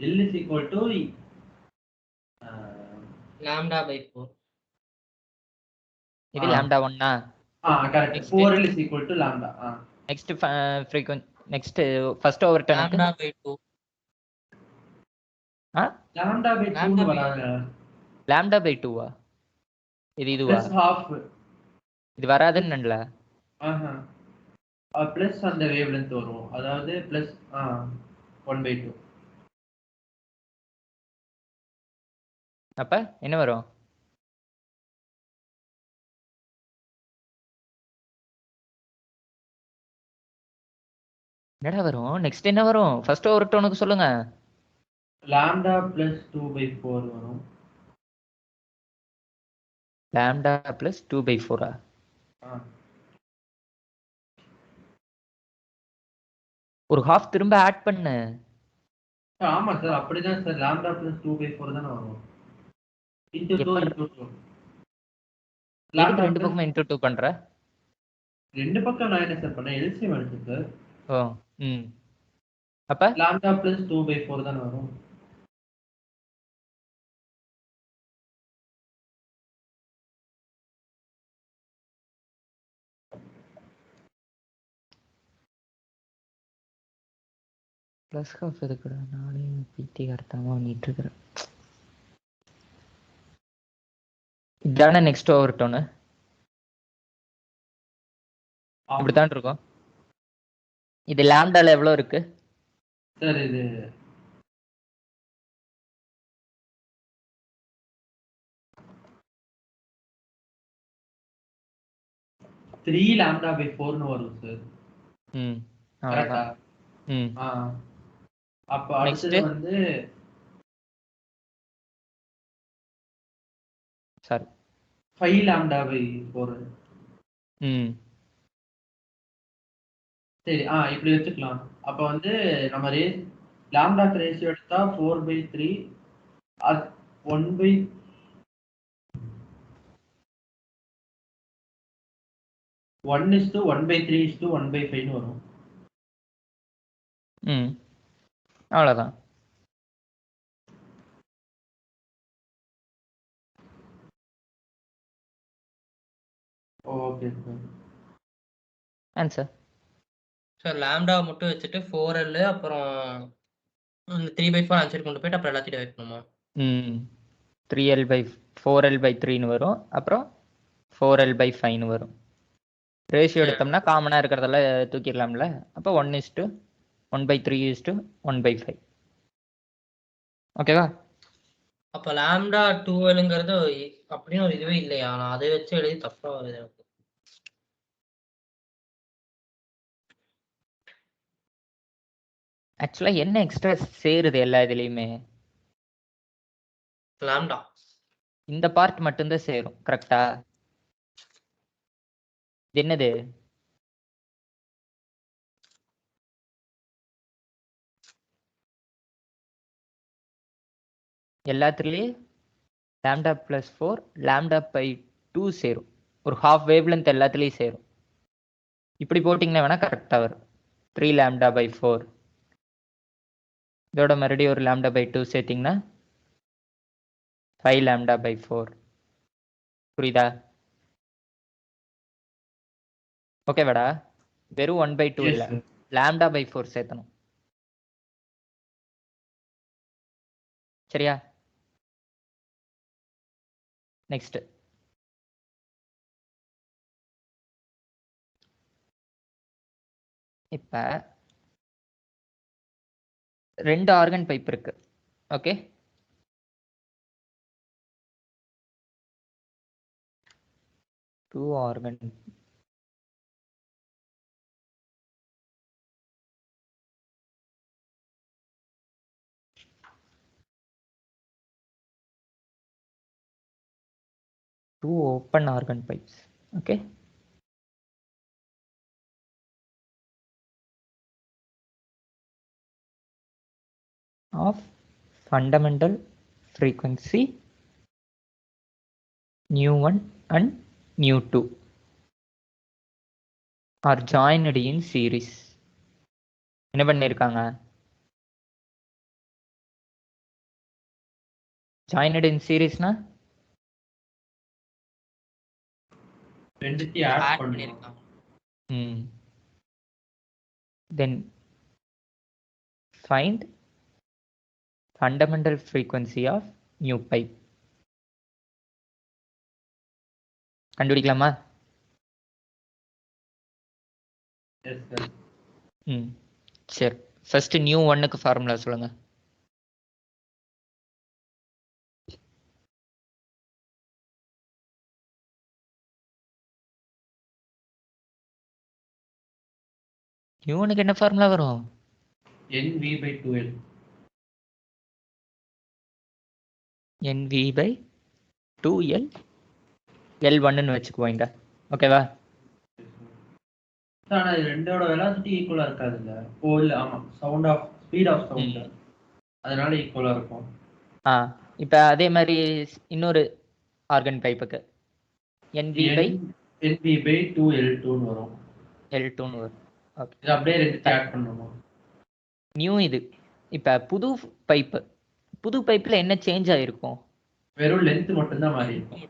L is equal to lambda by 4. இது lambda 1 correct. Next. 4L is equal to lambda. Next frequency. Next first ஓவர்டர்னுக்கு lambda by 2. lambda by 2 னு வராங்க. லாம்டா பை 2 இது இதுவா? plus half. இது வராதுன்னுல. பிளஸ் அந்த வேவ் லென்த் வரும். அதாவது பிளஸ் 1/2. அப்ப என்ன வரும்? என்னடா வரும்? நெக்ஸ்ட் என்ன வரும்? ஃபர்ஸ்ட் ஓவர்டர்னுக்கு சொல்லுங்க. lambda plus 2/4 வரும். Lambda plus 2/4. ஒரு ஹாஃப் திரும்ப ஆட் பண்ணு. ஆமா சார், அப்படிதான் சார். lambda plus 2/4 தானே வரும். into 2 into 2. எதுக்கு ரெண்டு பக்கமும் இன்டூ 2 பண்ற? ரெண்டு பக்கம் நான் என்ன சார் பண்ணேன்? எல்சிஎம் எடுத்து சார். ஓ ம் அப்ப lambda plus 2/4 தானே வரும். பிளஸ் ஹாஃப் எதுக்குடா? நானே பிடி அர்த்தமா பண்ணிட்டு இருக்கிறேன். இதானே நெக்ஸ்ட் ஓவர்டர்னு. இப்படித்தான் இருக்கும். இது லாம்டால எவ்வளவு இருக்கு சார்? இது த்ரீ lambda/4 னு வரும் சார். ம் கரெக்ட்டா? ம் அப்ப அடுத்து வந்து சாரி 5 lambda/4. ம் சரி இப்படி வச்சுக்கலாம். அப்ப வந்து நம்ம lambda ரேஷியோ எடுத்தா 4/3 1/1/3 1/5 னு வரும். ம் அவ்வளவுதான். Okay sir. Answer sir lambda மட்டும் வச்சுட்டு 4l அப்புறம் 3/4 ஆன்சர் கொண்டு போயிட்டு அப்புறம் எல்லாத்தையும் வைக்கணுமா? ம் 4L/3ன்னு வரும். அப்புறம் 4L/5ன்னு வரும். ரேஷியோ எடுத்தோம்னா காமனா இருக்கிறதெல்லாம் தூக்கிடலாம்ல. அப்போ 1:1/3:1/5. ஓகேவா? அப்ப லாம்டா 2Lங்கிறது அப்படின்னு ஒரு இதுவே இல்லையா? நான் அதை வச்சு எழுதி தப்பா வருது எனக்கு. ஆக்சுவலா என்ன எக்ஸ்ட்ரா சேருது எல்லா இதுலயுமே? லாம்டா. இந்த பார்ட் மட்டும்தான் சேரும். கரெக்டா? இது என்னது? எல்லாத்துலயும் லாம்டா +4 லாம்டா/2 சேரும். ஒரு ஹாஃப் வேவ்லென்த் எல்லாத்துலயும் சேரும். இப்படி போட்டிங்கன்னா வேணா கரெக்டா வரும். 3 லாம்டா/4 இதோட மறுபடியும் ஒரு லாம்டா/2 சேர்த்தீங்கன்னா 5 லாம்டா/4. புரியுதா? ஓகேவாடா? வெறும் 1/2 Yes, இல்ல, sir. லாம்டா/4 சேர்த்தணும். சரியா? நெக்ஸ்ட் இப்ப 2 ஆர்கன் பைப் இருக்கு. Okay, two organ. Two open organ pipes. Okay. Of fundamental frequency nu1 and nu2 are joined in series. என்ன பண்ணிருக்காங்க? joined in seriesனா ரெண்டுத்தையும் ஆட் ஆட் பண்ணுவோம். பண்ணிருக்காங்க. then find fundamental frequency of new pipe. கண்டுபிடிக்கலாமா? Yes, sir. சரி, first new ஒன்னுக்கு formula சொல்லுங்க. New ஒன்னுக்கு என்ன ஃபார்முலா வரும்? NV/2L. NV/2L L1ன்னு வச்சுக்குவோங்க. ஓகேவா? ஆனா இது ரெண்டோட வெலாசிட்டி ஈக்குவலா இருக்காதுல்ல. ஓ இல்ல, ஆமா, ஸ்பீட் ஆஃப் சவுண்ட், அதனால ஈக்குவலா இருக்கும். இப்ப அதே மாதிரி இன்னொரு ஆர்கன் பைப்புக்கு NV/2L2ன்னு வரும். L2ன்னு வரும். ஓகே, இது அப்படியே ரெண்டுத்தையும் ஆட் பண்ணுமா? நியூ இது. இப்ப புது பைப்ல என்ன சேஞ்ச் ஆயிருக்கும்? வெறும் லென்த் மட்டும்தான் மாறி இருக்கும்.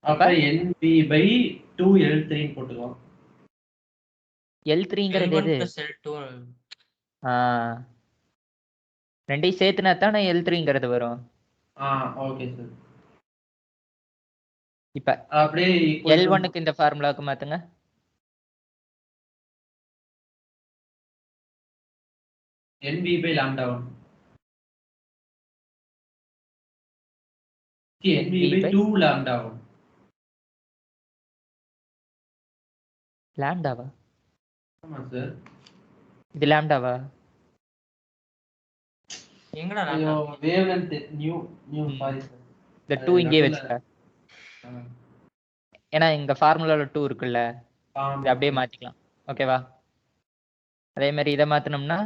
அப்ப அப்ப NV/2L3 போட்டுக்கலாம். L3ங்கிறது L1 எது? plus L2. ரெண்டையும் சேர்த்துனா தானே L3ங்கிறது வரும். Okay sir. இப்ப அப்படியே L1க்கு இந்த ஃபார்முலாவுக்கு மாத்துங்க. NV/λ1. NV/2λ1. லாம்டாவா? ஆமா சார். இது லாம்டாவா? எங்கடா ஐயோ, lambda? Wavelength new sorry sir. இந்த 2 இங்கே வச்சுக்க. ஏன்னா இங்க ஃபார்முலால 2 இருக்குல்ல, இதை அப்படியே மாத்திக்கலாம். ஓகேவா? அதே மாதிரி இதை மாத்தினோம்னா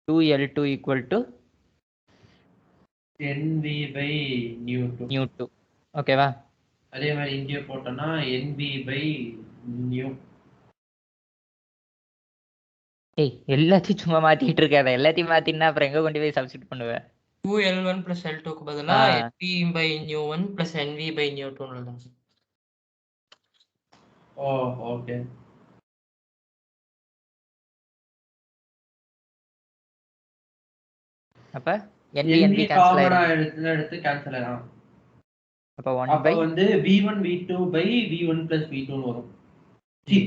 2L2 = NV/nu2. ஓகேவா? அதே மாதிரி இங்கே போட்டோம்னா NV/nu. எல்லாத்தையும் சும்மா மாத்திட்டு இருக்காத. எல்லாத்தையும் மாத்தினா அப்புறம் எங்க கொண்டு போய் சப்ஸ்டிட் பண்ணுவேன்? 2L1 plus L2க்கு பதிலா NV/nu1 plus NV/nu2 எழுதலாம். ஓகே. அப்ப NB NB NB கேன்சல் காமனா ஆயிடும். எடுத்து கேன்சல் ஆயிடும். அப்ப 1 அப்ப பை வந்து v1 v2 by v1 plus v2 ன்னு வரும். சி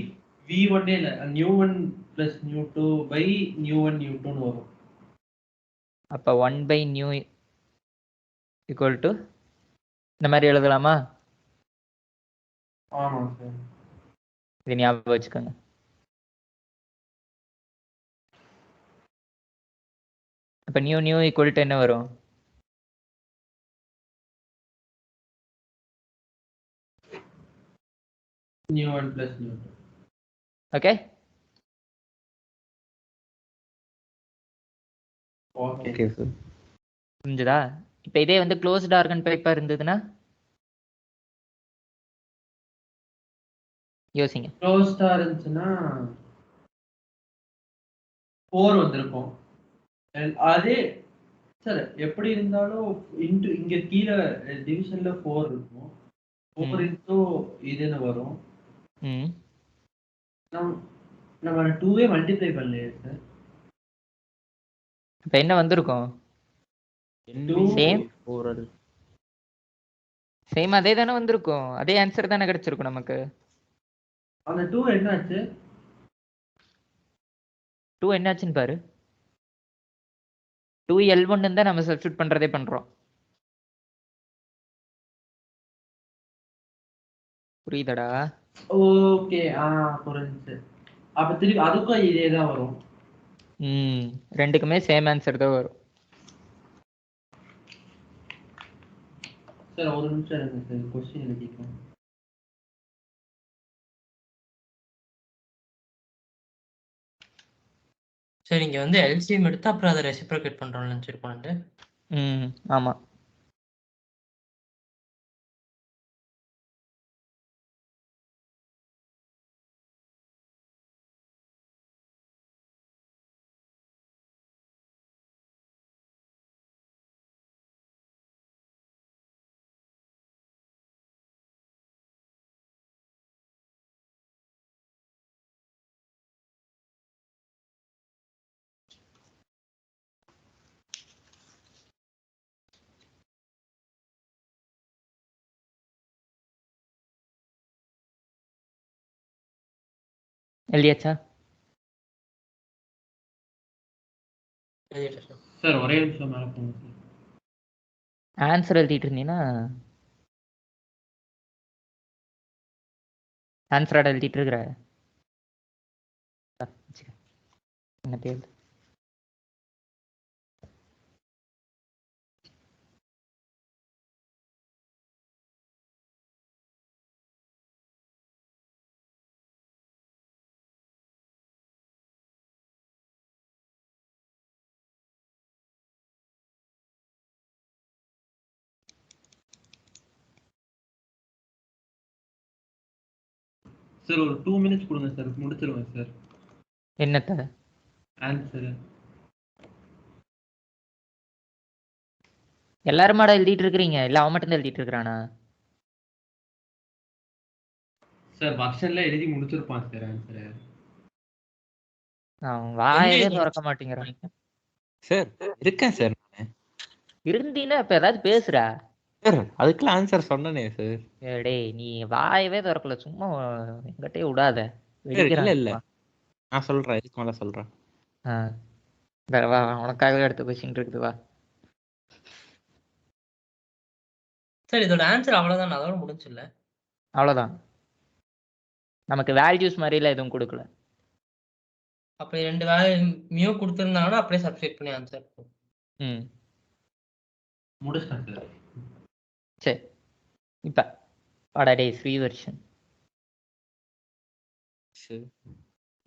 v1 இல்ல new1 plus new2 by new1 new2 ன்னு வரும். அப்ப 1 பை நியூ ஈக்குவல் டு இந்த மாதிரி எழுதலாமா? ஆமா சார். இது ஞாபகம் வச்சுக்கோங்க. அப்ப நியூ நியூ ஈக்குவல் டு என்ன வரும்? new1 plus new2. Okay okay okay sir. புரிஞ்சுதா? இப்ப இதே வந்து க்ளோஸ்ட் ஆர்கன் பைப்பா இருந்ததுன்னா யோசிங்க. க்ளோஸ்டா இருந்துச்சுன்னா 4 வந்திருக்கும். அதே சார் எப்படி இருந்தாலும் இங்க கீழே டிவிஷன்ல 4 இருக்கும். 4 இன்டூ இதுன்னு வரும். ம் நம்ம 2வே மல்டிப்ளை பண்ணலையே சார். இப்ப என்ன வந்திருக்கும்? சேம் சேம் அதே தானே வந்திருக்கும். அதே ஆன்சர் தானே கிடைச்சிருக்கும் நமக்கு. அந்த 2 என்னாச்சு? 2 என்னாச்சுன்னு பாரு. 2L1 தான் நம்ம சப்ஸ்டிட் பண்றதே பண்றோம். புரியுதடா? ஓகே புரிஞ்சுச்சு. அப்ப திருப்பி அதுக்கும் இதே தான் வரும். ரெண்டுக்குமே சேம் ஆன்சர் தான் வரும். சார் ஒரு நிமிஷம் இருங்க சார், கொஸ்டின் எழுதிக்கிறேன். சரி இங்க வந்து எல்சிஎம் எடுத்து அப்புறம் அதை ரெசிப்ரோகேட் பண்றோம்னு நினைச்சிருக்கோம். ஆமா. எழுதியாச்சா? சார் ஒரே நிமிஷம் மேல போங்க சார். ஆன்சர் எழுதிட்டு இருந்தீங்கன்னா ஆன்சராட எழுதிட்டு இருக்கிற என்ன பேர்? சார் ஒரு 2 மினிட்ஸ் கொடுங்க சார், முடிச்சிருவேன் சார். என்னத்த? ஆன்சர். எல்லாருமாடா எழுதிட்டு இருக்கிறீங்க? இல்ல அவன் மட்டும் தான் எழுதிட்டு இருக்கிறானா? சார் வர்ஷன்ல எழுதி முடிச்சிருப்பான் சார் ஆன்சர். அவன் வாயவே திறக்க மாட்டேங்கிறான். சார் இருக்கேன் சார் நானு. இருந்தீன்னா இப்ப ஏதாவது பேசுறா. சார் அதுக்கெல்லாம் ஆன்சர் சொன்னனே சார். டேய் நீ வாயவே திறக்கல, சும்மா எங்கிட்டே விடாத. இல்ல இல்ல நான் சொல்றேன், இதுக்கு மேல சொல்றேன். வா உனக்காகவே அடுத்த கொஸ்டின் இருக்குது வா. சார் இதோட ஆன்சர் அவ்வளவுதான், அதோட முடிஞ்சில்ல. அவ்வளவுதான். நமக்கு வேல்யூஸ் மாதிரிலாம் எதுவும் கொடுக்கல. அப்படி 2 வேல்யூ மியூ கொடுத்திருந்தாங்கன்னா அப்படியே சப்ஸ்டிட் பண்ணி ஆன்சர். முடிச்சிட்டேன் சார். சரி இப்ப வாடா டேய் free version.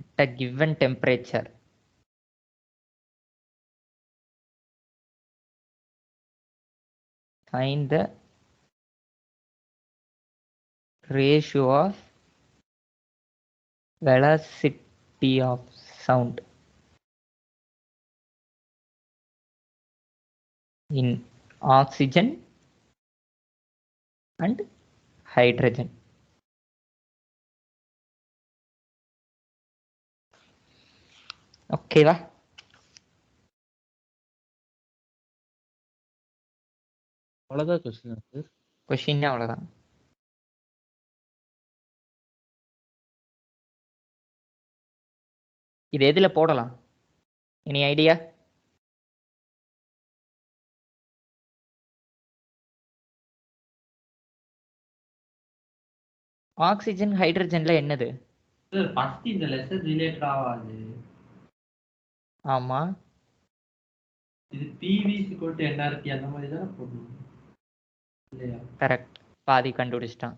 At a given temperature, find the ratio of velocity of sound in oxygen and hydrogen. Okay va? அவ்வளோதான் கொஸ்டின் சார். கொஸ்டின் அவ்வளவுதான். இது எதுல போடலாம்? Any idea? ஆக்சிஜன் ஹைட்ரஜன்ல என்னது? சார் ஃபர்ஸ்ட் இந்த லெசன் ரிலேட்டட் ஆகாது. ஆமா, இது பிவி = என்ஆர்டி அந்த மாதிரி தானே போடணும் இல்லையா? கரெக்ட். பாதி கண்டுபிடிச்சிட்டான்.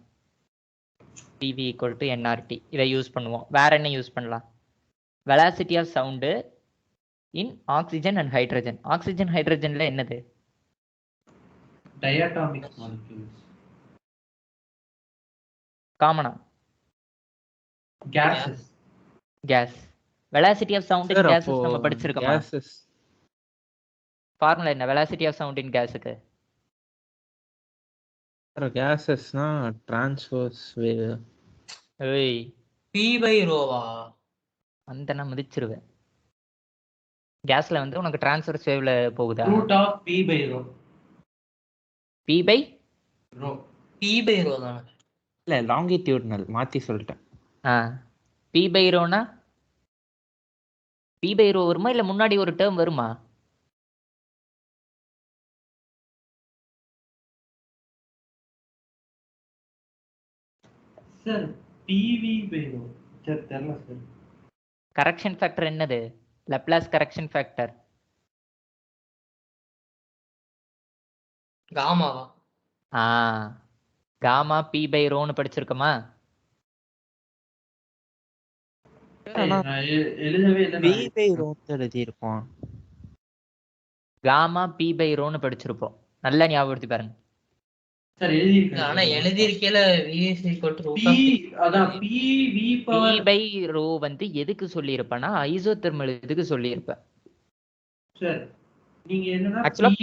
PV = nRT. இதை யூஸ் பண்ணுவோம். வேற என்ன யூஸ் பண்ணலாம்? Velocity of sound in oxygen and hydrogen. Oxygen ஹைட்ரஜன்ல என்னது? Diatomic molecules. காமனா? Gases. Gas. Velocity of sound in gases நம்ம படிச்சிருக்கோமா? கேஸஸ் ஃபார்முலா என்ன வெலாசிட்டி ஆஃப் சவுண்ட் இன் கேஸுக்கு? கேஸஸ்னா டிரான்ஸ்வர்ஸ் வேவ். ஏய், P/ρவா? அந்த நான் மதிச்சிருவேன். கேஸ்ல வந்து உனக்கு டிரான்ஸ்வர்ஸ் வேவ்ல போகுதா? Root of p/ρ. P/ρ. P/ρ தானே? இல்ல லாங்கிடியூட்னல் மாத்தி சொல்லிட்டேன். P/ρனா P/ρ வருமா இல்ல முன்னாடி ஒரு டேர்ம் வருமா? Sir pv/ρ. சார் தெரியல சார். கரெக்ஷன் ஃபேக்டர் என்னது? லப்லாஸ் கரெக்ஷன் ஃபேக்டர். காமாவா? காமா P/ρன்னு படிச்சிருக்கோமா? நான் எழுதவே இல்லை. எழுதி இருப்போம். காமா P/ρன்னு படிச்சிருப்போம். நல்லா ஞாபகப்படுத்தி பாருங்க. சார் எழுதியிருக்கேன். ஆனா எழுதியிருக்கையில VS p அதான் pv பவர். P/ρ வந்து எதுக்கு சொல்லியிருப்பேன்னா ஐசோதெர்மல் இதுக்கு சொல்லியிருப்பேன். சார் நீங்க என்னன்னா ஆக்சுவலா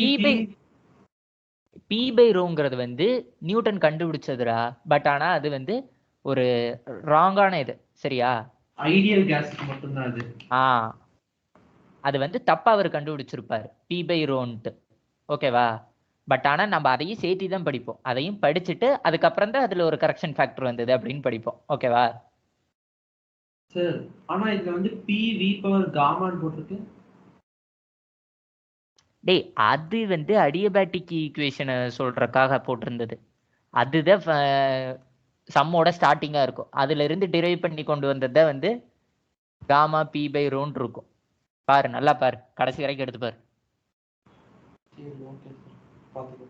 P/ρங்கிறது வந்து நியூட்டன் கண்டுபிடிச்சதுடா. பட் ஆனா அது வந்து ஒரு ராங்கான இது. சரியா? ஐடியல் கேஸ்க்கு மட்டும்தான் அது. அது வந்து தப்பா அவர் கண்டுபிடிச்சிருப்பாரு P/ρன்ட்டு. ஓகேவா? பட் ஆனா நம்ம அதையும் சேர்த்தி தான் படிப்போம். அதையும் படிச்சுட்டு அதுக்கப்புறம் தான் அதுல ஒரு கரெக்ஷன் ஃபேக்டர் வந்தது அப்படின்னு படிப்போம். ஓகேவா? சார் ஆனா இதுல வந்து pv பவர் காமான்னு போட்டிருக்கு. டேய், அது வந்து அடியபேட்டிக் ஈக்குவேஷனை சொல்றதுக்காக போட்டிருந்தது. அதுதான் சம்மோட ஸ்டார்டிங்கா இருக்கும். அதுல இருந்து டிரைவ் பண்ணி கொண்டு வந்ததை வந்து காமா P/ρன்னு இருக்கும். பாரு, நல்லா பாரு, கடைசி வரைக்கும் எடுத்து பாரு. சரி ஓகே சார் பாத்துக்கோ.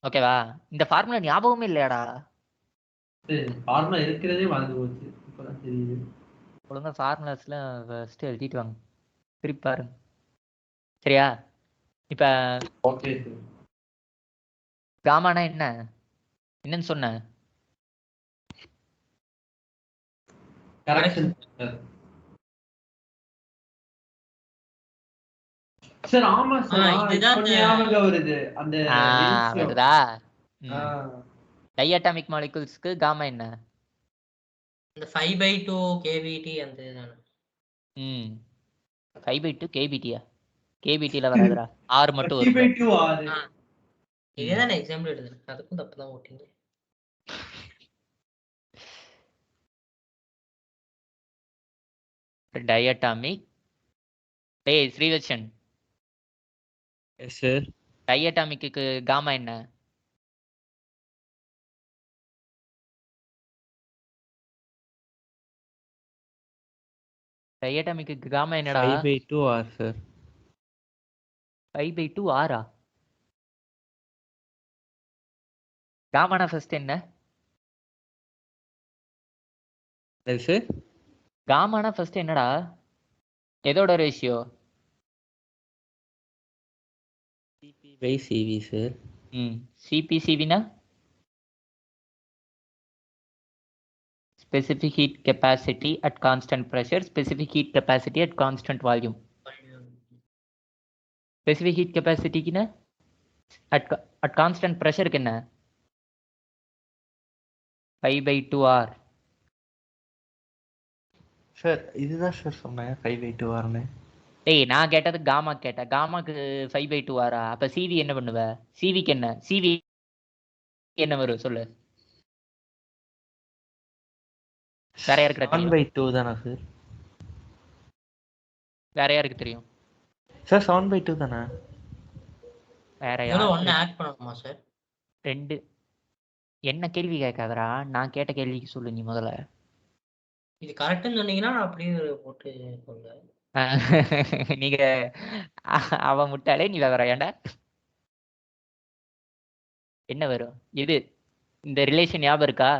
ஓகேவா? இந்த ஃபார்முலா ஞாபகமே இல்லையாடா? சரி ஃபார்முலா இருக்கிறதே மறந்து போச்சு. இப்பதான் தெரியுது. ஒழுங்கா ஃபார்முலாஸ்லாம் ஃபர்ஸ்ட் எழுதிட்டு வாங்க. திருப்பி பாருங்க. சரியா? இப்ப ஓகே சார். காமானா என்ன? என்னன்னு சொன்ன? Correction sir. சார் ஆமா சார் இதுதான் இப்ப ஞாபகம் வருது. அந்த வருதா? ஆ, டைஅட்டாமிக் மாலிகுல்ஸ்க்கு காமா என்ன? இந்த 5/2 kVt அந்த இதுதானே? 5/2 kBT-யா? kBT-ல வராதுடா. R மட்டும் வரும். 50/2 ஆறு. இதுதானே எக்ஸாம்பிள் எழுதுறேன். அதுக்கும் தப்பு தான் ஓட்டிங்க. டைஅட்டாமிக். டேய் ஸ்ரீவச்சன், எஸ் சார். டைஅட்டாமிக்கு காமா என்ன? டைஅட்டாமிக்கு காமா என்னடா? 5/2 ஆர் சார். 5/2 ஆரா? காமானா ஃபர்ஸ்ட் என்ன? Yes sir. காமானா ஃபர்ஸ்ட் என்னடா? எதோட ரேஷியோ? Cp/Cv sir. CpCvனா specific heat capacity at constant pressure, specific heat capacity at constant volume. Specific heat capacity க்கு என்ன? at constant pressure க்கு என்ன? 5/2 R. சார் இதுதான் சார் சொன்னேன் 5/2 ஆர்னு. டேய் நான் கேட்டது காமா கேட்டேன். காமாக்கு 5/2 ஆரா? அப்ப சிவி என்ன பண்ணுவ? சிவிக்கு என்ன? சிவி என்ன வரும் சொல்லு. வேற யாருக்கு தெரியும்? 7/2 தானே சார்? வேற யாருக்கு தெரியும்? சார் 7/2 தானே? வேற இதோட யார்? 1 ஆட் பண்ணணுமா சார்? 2 என்ன கேள்வி கேட்காதடா. நான் கேட்ட கேள்விக்கு சொல்லு நீ முதல்ல. இது கரெக்ட்னு சொன்னீங்கன்னா நான் அப்படியே போட்டு சொல்றேன். நீங்க அவன் முட்டாளே நீ வேற ஏன்டா? என்ன வரும்? இது இந்த ரிலேஷன் ஞாபகம் இருக்கா?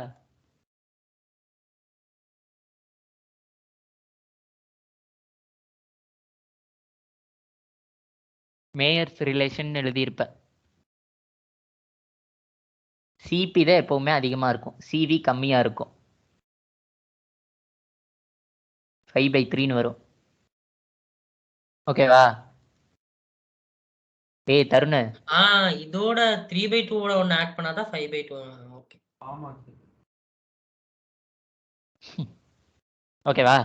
Mayors relation எழுதியிருப்ப. சிபி தான் எப்பவுமே அதிகமா இருக்கும், சிவி கம்மியா இருக்கும். 5/3ன்னு வரும். ஓகேவா? ஏய் தருண், இதோட 3/2 ஓட 1 ஆட் பண்ணாதான் 5/2. ஓகே. ஆமா சார். ஓகேவா?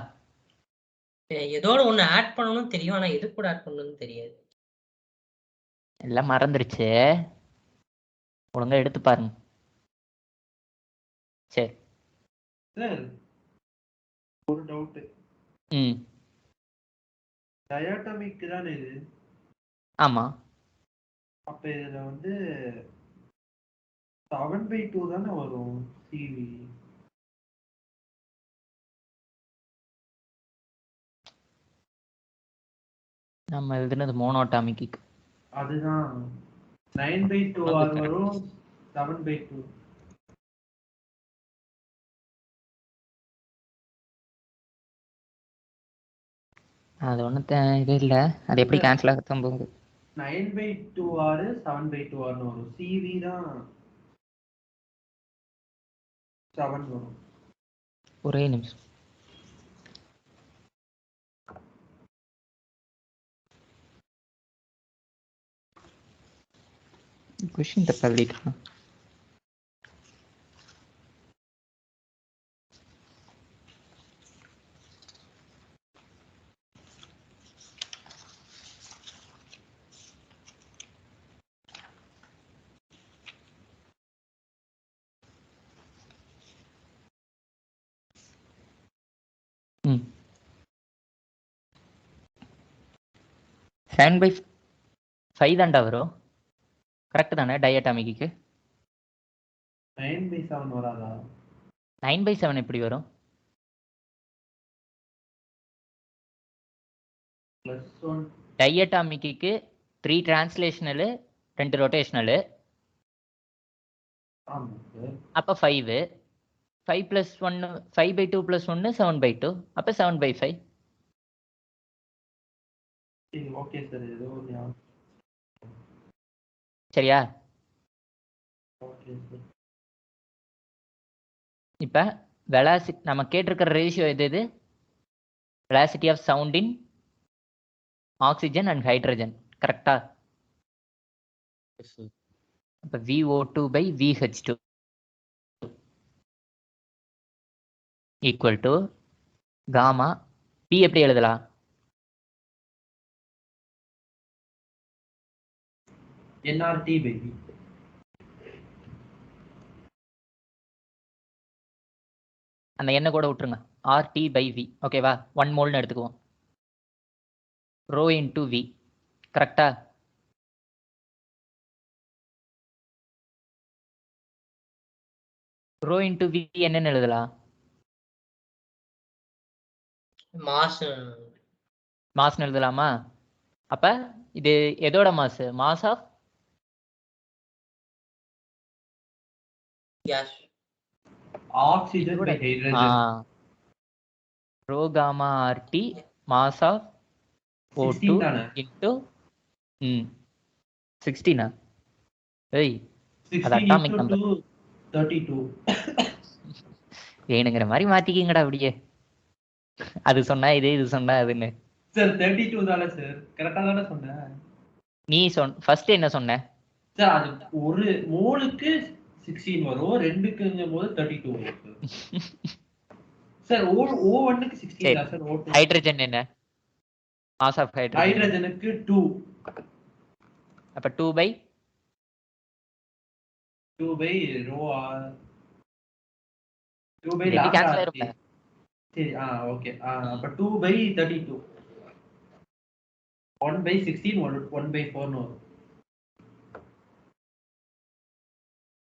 ஏதோட 1 ஆட் பண்ணணும்னு தெரியும். ஆனா எது கூட ஆட் பண்ணணும்னு தெரியாது. எல்லாம் மறந்துருச்சு. ஒழுங்கா எடுத்து பாருங்க. சரி. சார் ஒரு டவுட். ம் டயாட்டமிக் தானே இது? ஆமா. அப்ப இதுல வந்து 7/2 தானே வரும் சிவி. நம்ம எழுதுனது மோனோடாமிக்கு. அதுதான் 9/2 ஆர் வரும் 7/2. அது ஒன்றும் இது இல்லை. அது எப்படி கேன்சல் ஆகத்தான் போகுது. 9/2 ஆர் 7/2 ஆர்னு வரும். சிவி தான் 7 வரும். ஒரே நிமிஷம். கொஷின் தப்பா எழுதிட்டான். ம் 7/5 தான்டா வரும். கரெக்ட் தானே டயட்டாமிக்கு? 9/7 வராதா? 9/7 எப்படி வரும்? +1 டயட்டாமிக்கு 3 டிரான்ஸ்லேஷனலு 2 ரொட்டேஷனலு. ஆமா சார். அப்போ 5 5 + 1 5/2 + 1 7/2. அப்போ 7/5. Okay sir. ஏதோ ஒரு ஞாபகம். சரியா? Okay sir. இப்போ வெலாசிட்டி நம்ம கேட்டிருக்கிற ரேஷியோ எது? Velocity of sound in oxygen and hydrogen. கரெக்டா? அப்போ VO2/VH2 equal to gamma. B எப்படி எழுதலாம்? nRT/V. அந்த எண்ணை கூட விட்டுருங்க. RT/V. ஓகேவா? 1 மோல்னு எடுத்துக்குவோம். Rho into V. கரெக்டா? ரோ இன்டூ வி என்னன்னு எழுதலாம்? மாஸ்ன்னு எழுதலாமா? அப்ப இது எதோட மாஸ்? Mass of gas. Oxygen by hydrogen. Rho gamma R T mass of O2 16 தானே? இன்டூ 16. ஏய் அது 16 அட்டாமிக் into நம்பர். 2 32. வேணுங்கிற மாதிரி மாத்திக்கிங்கடா அப்படியே. அது சொன்னா இது சொன்னா அதுன்னு. சார் 32 தானே சார்? கரெக்டா தானே சொன்னேன்? நீ ஃபர்ஸ்ட் என்ன சொன்ன? சார் அது ஒரு மோலுக்கு 16 வரும், ரெண்டுக்குங்கும் போது 32 வரும் சார். O1க்கு 16 தான் சார். O2 ஹைட்ரஜன் என்ன? மாஸ் ஆஃப் ஹைட்ரஜன் ஹைட்ரஜனுக்கு 2 அப்ப 2 by rho r 2 by இது lambda கேன்சல் RT. ஆயிரும்ல சரி ஓகே அப்ப 2 by 32 1 by 16 1 by 4 னு வரும்.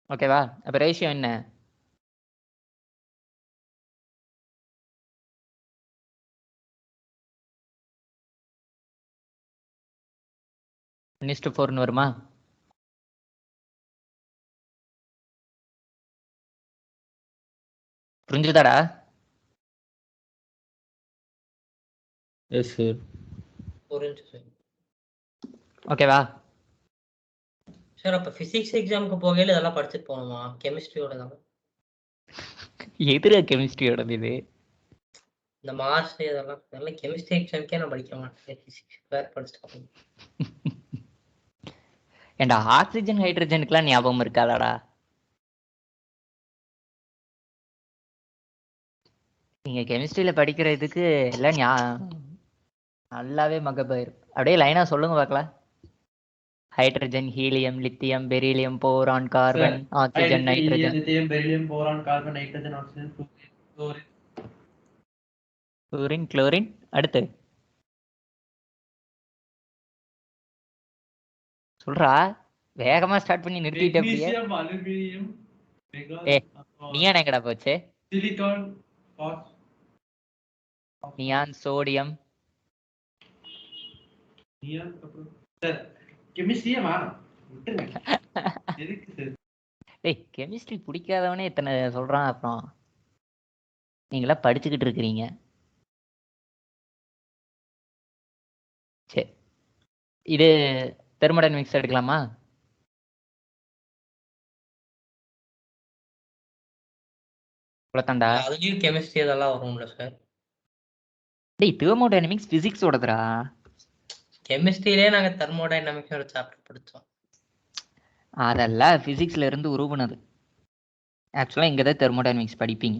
ஓகேவா அப்ப ரேஷியோ என்ன 1:4 ன்னு வருமா புரிஞ்சுதாடா எஸ் சார் புரிஞ்சு சார். ஓகேவா சார் அப்ப பிசிக்ஸ் எக்ஸாமுக்கு போகையில இதெல்லாம் படிச்சுட்டு போகணுமா? கெமிஸ்ட்ரியோட தான் எதிர கெமிஸ்ட்ரியோடது இது இந்த மார்க்ஸ் இதெல்லாம் கெமிஸ்ட்ரி எக்ஸாமுக்கே நான் படிக்க மாட்டேன். பிசிக்ஸ் வேற படிச்சுட்டு போகணும். ஏண்டா ஆக்சிஜன் ஹைட்ரஜனுக்குலாம் ஞாபகம் இருக்காதாடா நீங்க கெமிஸ்ட்ரியில படிக்கிற இதுக்கு எல்லாம் நல்லாவே மகப்பாயிரும். அப்படியே லைனா சொல்லுங்க பார்க்கலாம். Hydrogen helium lithium beryllium boron carbon oxygen nitrogen lithium beryllium boron carbon nitrogen oxygen chlorine chlorine chlorine அடுத்து சொல்றா வேகமா ஸ்டார்ட் பண்ணி நிறுத்திட்டே அப்படியே மெக்னீசியம் அலுமினியம் நியான் எங்கடா போச்சு silicon neon sodium neon sir கெமிஸ்ட்ரியே வேணாம் விட்டுருங்க. எதுக்கு சார் டேய் கெமிஸ்ட்ரி பிடிக்காதவனே இத்தனை சொல்றான். அப்புறம் நீங்களா படிச்சுக்கிட்டு இருக்கிறீங்க. சரி இது தெர்மோடைனமிக்ஸ் எடுக்கலாமா? இவ்வளோதான்டா. அதுலயும் கெமிஸ்ட்ரி இதெல்லாம் வரும்ல சார்? டேய் தெர்மோடைனமிக்ஸ் பிசிக்ஸோடதுடா. கெமிஸ்ட்ரியிலே நாங்க தெர்மோடைனமிக்ஸ் ஒரு சாப்டர் படிச்சோம். அதெல்லாம் பிசிக்ஸ்ல இருந்து உருவுனது. ஆக்சுவலாக இங்கே தான் தெர்மோடைனமிக்ஸ் படிப்பீங்க.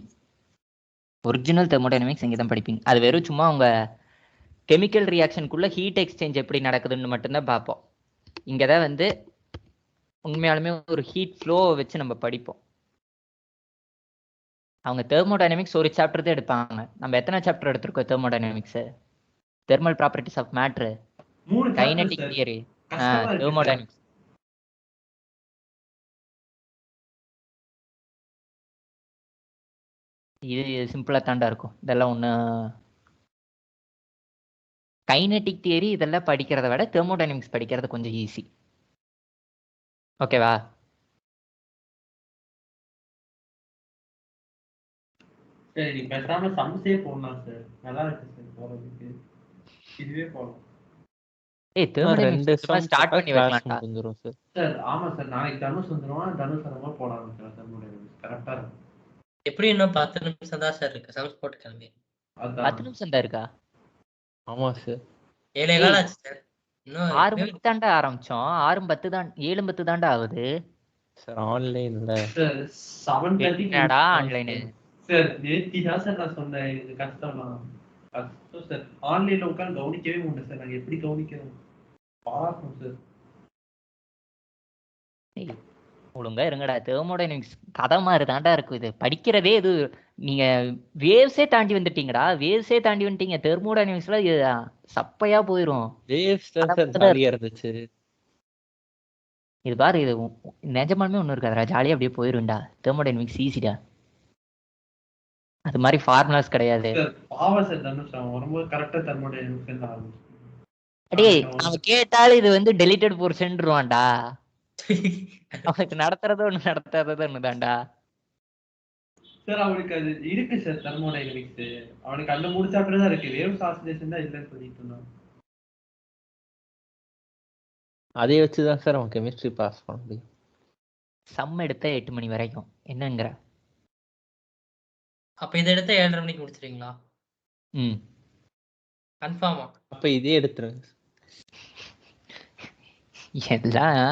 ஒரிஜினல் தெர்மோடைனமிக்ஸ் இங்கே தான் படிப்பீங்க. அது வெறும் சும்மா அவங்க கெமிக்கல் ரியாக்ஷனுக்குள்ள ஹீட் எக்ஸ்சேஞ்ச் எப்படி நடக்குதுன்னு மட்டும்தான் பார்ப்போம். இங்கே தான் வந்து உண்மையாலுமே ஒரு ஹீட் ஃப்ளோவை வச்சு நம்ம படிப்போம். அவங்க தெர்மோடைனமிக்ஸ் ஒரு சாப்டர் தான் எடுப்பாங்க. நம்ம எத்தனை சாப்டர் எடுத்திருக்கோம் thermodynamics? Thermal properties of matter, 3 kinetic theory, thermodynamics. இது சிம்பிளா தாண்டா இருக்கும். இதெல்லாம் ஒண்ணு கைனடிக் தியரி இதெல்லாம் படிக்கிறத விட தெர்மோடைனமிக்ஸ் படிக்கிறது கொஞ்சம் ஈஸி. ஓகேவா? சரி நீ பேசாம சம்ஸே போடலாம் சார். நல்லா இருக்கு சார் போறதுக்கு. இதுவே போடலாம். ஏய் தெர்மோடைனமிக்ஸ் ஸ்டார்ட் பண்ணி வைக்கலாம்டா. வந்துரும் சார். சார் ஆமா சார் நாளைக்கு தனுஷ் வந்துருவான். தனுஷ் வரமா போட ஆரம்பிக்கலாம் தெர்மோடைனமிக்ஸ். கரெக்டா இருக்கும். எப்படி இன்னும் 10 நிமிஷம் தான் சார் இருக்கு. சம்ஸ் போட்டு கிளம்பி 10 நிமிஷம் தான் இருக்கா? ஆமா சார். 7 ஆச்சு சார். இன்னும் 6 மணிக்கு தாண்டா ஆரம்பிச்சோம். 6:10 தான் 7:10 தாண்டா ஆகுது. சார் ஆன்லைன்ல சார் 7:30 என்னடா ஆன்லைன்? சார் நேத்தி தான் சார் நான் சொன்னேன் இது கஷ்டமா கஷ்டம் சார். ஆன்லைன்ல உட்காந்து கவனிக்கவே முடியல சார். நாங்க எப்படி கவனிக்கிறோம் பாக்கணும் சார். ஒழுங்கா இருங்கடா. தெர்மோடைனமிக்ஸ் கதை மாதிரி தாண்டா இருக்கும். இது படிக்கிறதே இது நீங்க வேவ்ஸே தாண்டி வந்துட்டீங்கடா. வேவ்ஸே தாண்டி வந்துட்டீங்க. தெர்மோடைனமிக்ஸ்ல சப்பையா போயிரும். வேவ்ஸ் தான் சார் ஜாலியா இருந்துச்சு. இது பாரு இது நிஜமாலுமே ஒன்றும் இருக்காதுடா. ஜாலியாக அப்படியே போயிரும்டா. தெர்மோடைனமிக்ஸ் ஈஸிடா. அது மாதிரி ஃபார்முலாஸ் கிடையாது. சார் பாவம் சார் தனுஷ் அவன் வரும்போது கரெக்டா தெர்மோடைனமிக்ஸ் ஆரம்பிச்சு. டேய் அவன் கேட்டாலும் இது வந்து டெலிட்டட் போர்ஷன்ருவான்டா. அவனுக்கு நடத்துறது ஒண்ணு நடத்துறது ஒண்ணுதான்டா. சார் அவனுக்கு அது இருக்கு சார் தெர்மோடைனமிக்ஸ். அவனுக்கு அந்த 3 சாப்டர் தான் இருக்கு. வேவ்ஸ் ஆசிலேஷன் தான் இல்லைன்னு சொல்லிட்டு இருந்தான். அதை வச்சுதான் சார் அவன் கெமிஸ்ட்ரி பாஸ் பண்ண முடியும். சம் எடுத்த 8 மணி வரைக்கும் என்னங்கிற? அப்ப இதை எடுத்தா 7:30 மணிக்கு முடிச்சிருவீங்களா? ம் கன்ஃபார்மா? அப்ப இதே எடுத்துருங்க எல்லாம்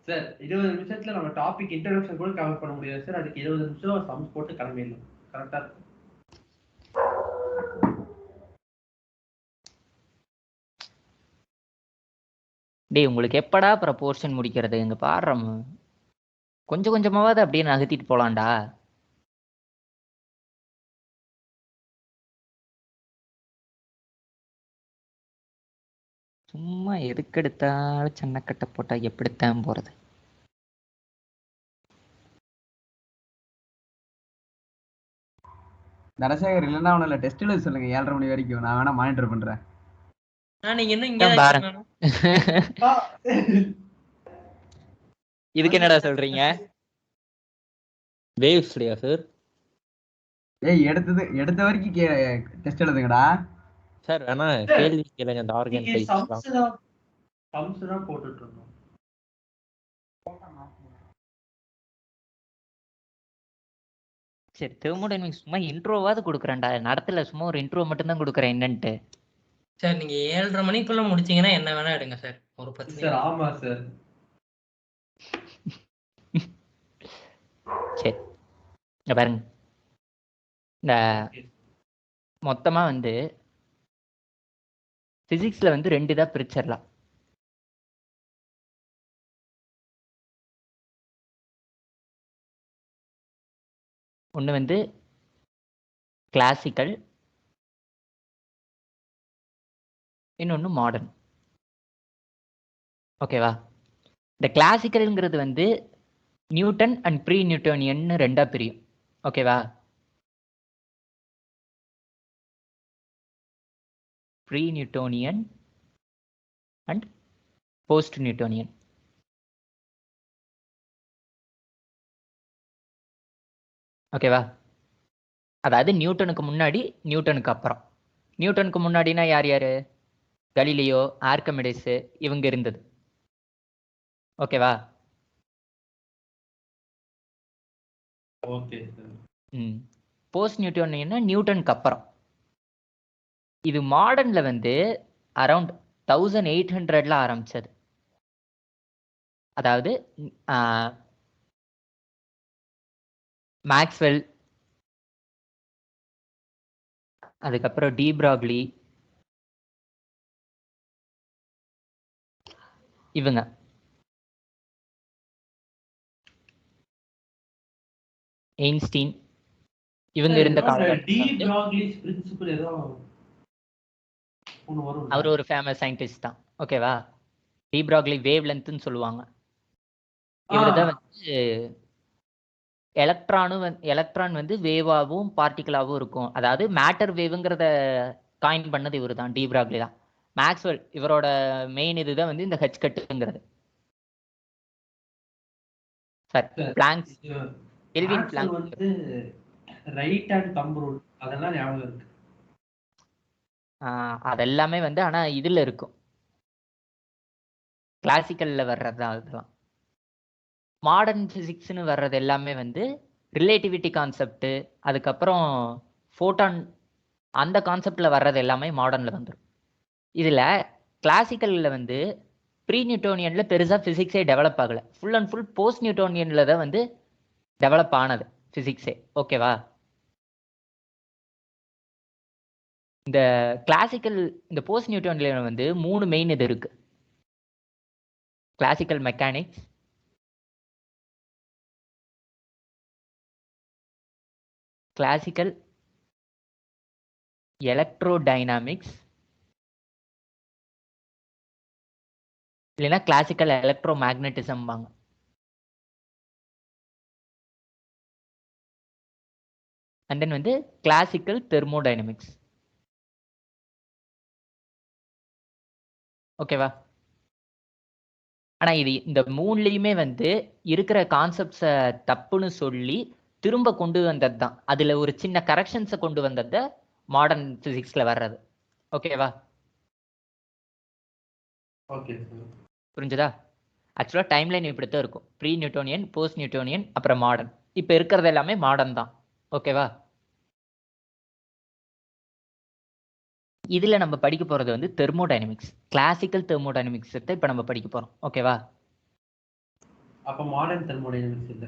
சார் 20 நிமிஷத்துல நம்ம டாபிக் இன்ட்ரோடக்ஷன் கூட கவர் பண்ண முடியாது சார். அதுக்கு 20 நிமிஷம் சம்ஸ் போட்டு கிளம்பிடலாம். கரெக்டா இருக்கும். டேய் உங்களுக்கு எப்படா ப்ரப்போர்ஷன் முடிக்கிறது? இங்க பாடுறோம், கொஞ்சம் கொஞ்சமாவது அப்படியே நகர்த்திட்டு போலாம்டா. சும்மா எதுக்கு எடுத்தாலும் சின்னக்கட்டை போட்டா எப்படித்தான் போறது? தனசேகர் இல்லைன்னா ஒன்றும் இல்லை, டெஸ்ட் எழுத சொல்லுங்க 7:30 மணி வரைக்கும், நான் வேணா மானிட்டர் பண்றேன். நீங்க இன்னும் இங்கே தான் பாருங்க. இதுக்கு என்னடா சொல்றீங்க? வேவ்ஸ்லையா சார்? ஏய் எடுத்த வரைக்கும் டெஸ்ட் எழுதுங்கடா. சார் வேணா கேள்வி கேளுங்க, அந்த ஆர்கன் டைப்ஸ் சம்ஸ் தான் போட்டுட்டு இருந்தோம். சரி, தெர்மோடைனமிக்ஸ் சும்மா இன்ட்ரோவாவது கொடுக்குறேன்டா, நடத்துல சும்மா ஒரு இன்ட்ரோ மட்டும் தான் கொடுக்குறேன் என்னன்ட்டு. சார் நீங்க 7:30 மணிக்குள்ள முடிச்சீங்கன்னா என்ன வேணா எடுங்க சார், ஒரு 10 சார் ஆமா சார். சரி, இங்க பாருங்க, இந்த மொத்தமா வந்து பிசிக்ஸ்ல வந்து 2 தான் பிரிச்சிடலாம். ஒன்று வந்து கிளாசிக்கல், இன்னொன்று மாடர்ன். ஓகேவா? இந்த கிளாசிக்கல்ங்கிறது வந்து நியூட்டன் அண்ட் ப்ரீ நியூட்டோனியன் 2ஆ பிரியும். ஓகேவா? Pre Newtonian and post Newtonian. ஓகேவா? அதாவது நியூட்டனுக்கு முன்னாடி, நியூட்டனுக்கு அப்புறம். நியூட்டனுக்கு முன்னாடினா யார் யாரு? கலீலியோ, ஆர்கமிடிஸ், இவங்க இருந்தது. ஓகேவா? Okay sir. போஸ்ட் நியூட்டோனியன்னா நியூட்டனுக்கு அப்புறம். இது மாடர்ன்ல வந்து அரௌண்ட் 1800ல ஆரம்பிச்சது. அதாவது மேக்ஸ்வெல், அதுக்கப்புறம் டி பிராக்லி, இவங்க ஐன்ஸ்டீன், இவங்க இருந்த காலகட்டத்தில் அவர் ஒரு ஃபேமஸ் சயின்டிஸ்ட் தான். ஓகேவா? டி பிராக்லி வேவ் லென்த்னு சொல்லுவாங்க. இவர்தான் வந்து எலக்ட்ரான் வந்து வேவாகவும் பார்ட்டிகலாகவும் இருக்கும். அதாவது மேட்டர் வேவுங்கிறத காயின் பண்ணது இவர் தான், டி பிராக்லி தான். மேக்ஸ்வெல் இவரோட மெயின் இதுதான் வந்து இந்த ஹெச் கட்டுங்கிறது. சார் பிளாங்க்ஸ், கெல்வின் பிளாங்க் வந்து ரைட் ஹேண்ட் தம்ப் ரூல் அதெல்லாம் ஞாபகம் இருக்கு. அதெல்லாமே வந்து ஆனா இதுல இருக்கும், கிளாசிக்கல்ல வர்றது தான். அதெல்லாம் மாடர்ன் பிசிக்ஸ்னு வர்றது எல்லாமே வந்து ரிலேட்டிவிட்டி கான்செப்ட், அதுக்கப்புறம் ஃபோட்டான், அந்த கான்செப்ட்ல வர்றது எல்லாமே மாடர்ன்ல வந்துடும். இதுல கிளாசிக்கல்ல வந்து ப்ரீ நியூட்டோனியன்ல பெருசா பிசிக்ஸே டெவலப் ஆகல. ஃபுல் அண்ட் ஃபுல் போஸ்ட் நியூட்டோனியன்ல தான் வந்து டெவலப் ஆனது பிசிக்ஸே. ஓகேவா? இந்த கிளாசிக்கல், இந்த போஸ்ட் நியூட்டோனியன்ல வந்து 3 மெயின் இது இருக்கு. கிளாசிக்கல் மெக்கானிக்ஸ், கிளாசிக்கல் எலக்ட்ரோடைனாமிக்ஸ், இல்லைன்னா கிளாசிக்கல் எலக்ட்ரோ மேக்னட்டிசம் வாங்க. அண்ட் தென் வந்து கிளாசிக்கல் தெர்மோடைனமிக்ஸ். ஓகேவா? ஆனா இது இந்த 3லயுமே வந்து இருக்கிற கான்செப்ட்ஸை தப்புன்னு சொல்லி திரும்ப கொண்டு வந்தது தான். அதுல ஒரு சின்ன கரெக்ஷன்ஸை கொண்டு வந்தது மாடர்ன் பிசிக்ஸ்ல வர்றது. ஓகேவா? Okay sir. புரிஞ்சுதா? ஆக்சுவலா டைம்லைன் இப்படித்தான் இருக்கும், ப்ரீ நியூட்டோனியன், போஸ்ட் நியூட்டோனியன், அப்புறம் மாடர்ன். இப்ப இருக்கிறது எல்லாமே மாடர்ன் தான். ஓகேவா? இதுல நம்ம படிக்க போறது வந்து தெர்மோடைனமிக்ஸ், கிளாசிக்கல் தெர்மோடைனமிக்ஸ் இப்ப நம்ம படிக்க போறோம். ஓகேவா? அப்ப மாடர்ன் தெர்மோடைனமிக்ஸ் இல்ல.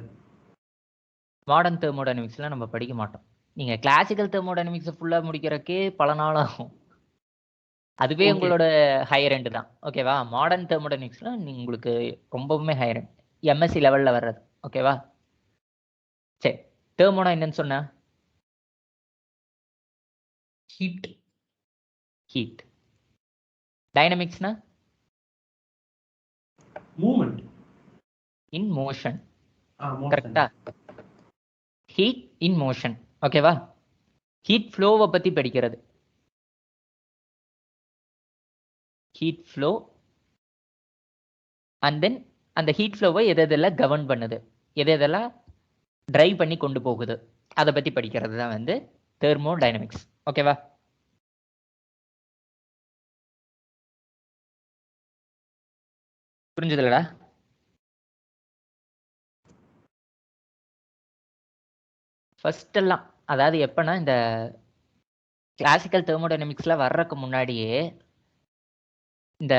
மாடர்ன் தெர்மோடைனமிக்ஸ்லாம் நம்ம படிக்க மாட்டோம். நீங்க கிளாசிக்கல் தெர்மோடைனமிக்ஸ் ஃபுல்லா முடிக்கிறதுக்கே பல நாள் ஆகும். அதுவே Okay. உங்களோட ஹையர் எண்ட் தான். ஓகேவா? மாடர்ன் தெர்மோடைனமிக்ஸ்ல உங்களுக்கு ரொம்பவுமே ஹையர் எண்ட். எம்எஸ்சி லெவல்ல வர்றது. ஓகேவா? சரி. தெர்மோனா என்னன்னு சொன்ன? ஹீட். ஹீட். டைனமிக்ஸ்னா மூவ்மெண்ட். In motion. மோஷன். கரெக்டா? Heat in motion. ஓகேவா? ஹீட் ஃப்ளோவை பத்தி படிக்கிறது. ஹீட் ஃப்ளோ அண்ட் தென் அந்த ஹீட் ஃப்ளோவை எதெல்லாம் கவர்ன் பண்ணுது, எதெல்லாம் டிரைவ் பண்ணி கொண்டு போகுது, அதை பத்தி படிக்கிறது தான் வந்து தெர்மோ டைனமிக்ஸ். ஓகேவா? புரிஞ்சுதுலடா? ஃபர்ஸ்ட் எல்லாம் அதாவது எப்பன்னா இந்த கிளாசிக்கல் தெர்மோடைனமிக்ஸ்ல வர்றதுக்கு முன்னாடியே இந்த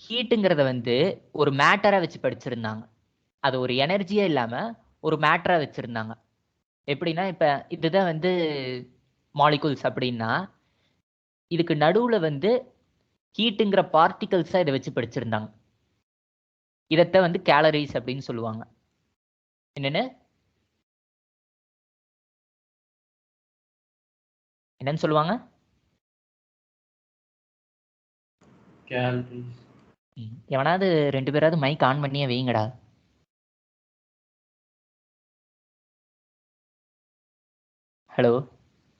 ஹீட்டுங்கிறத வந்து ஒரு மேட்டரா வச்சு படிச்சிருந்தாங்க. அது ஒரு எனர்ஜியே இல்லாம ஒரு மேட்டரா வச்சிருந்தாங்க. எப்படின்னா இப்ப இதுதான் வந்து மாலிகூல்ஸ் அப்படின்னா இதுக்கு நடுவுல வந்து ஹீட்டுங்கிற பார்ட்டிகல்ஸா இதை வச்சு படிச்சிருந்தாங்க. இதத்த வந்து கேலரிஸ் அப்படின்னு சொல்லுவாங்க. என்னன்னு என்னன்னு சொல்லுவாங்க? கேலரிஸ். எவனாவது 2 பேராவது மைக் ஆன் பண்ணியே வைங்கடா. ஹலோ.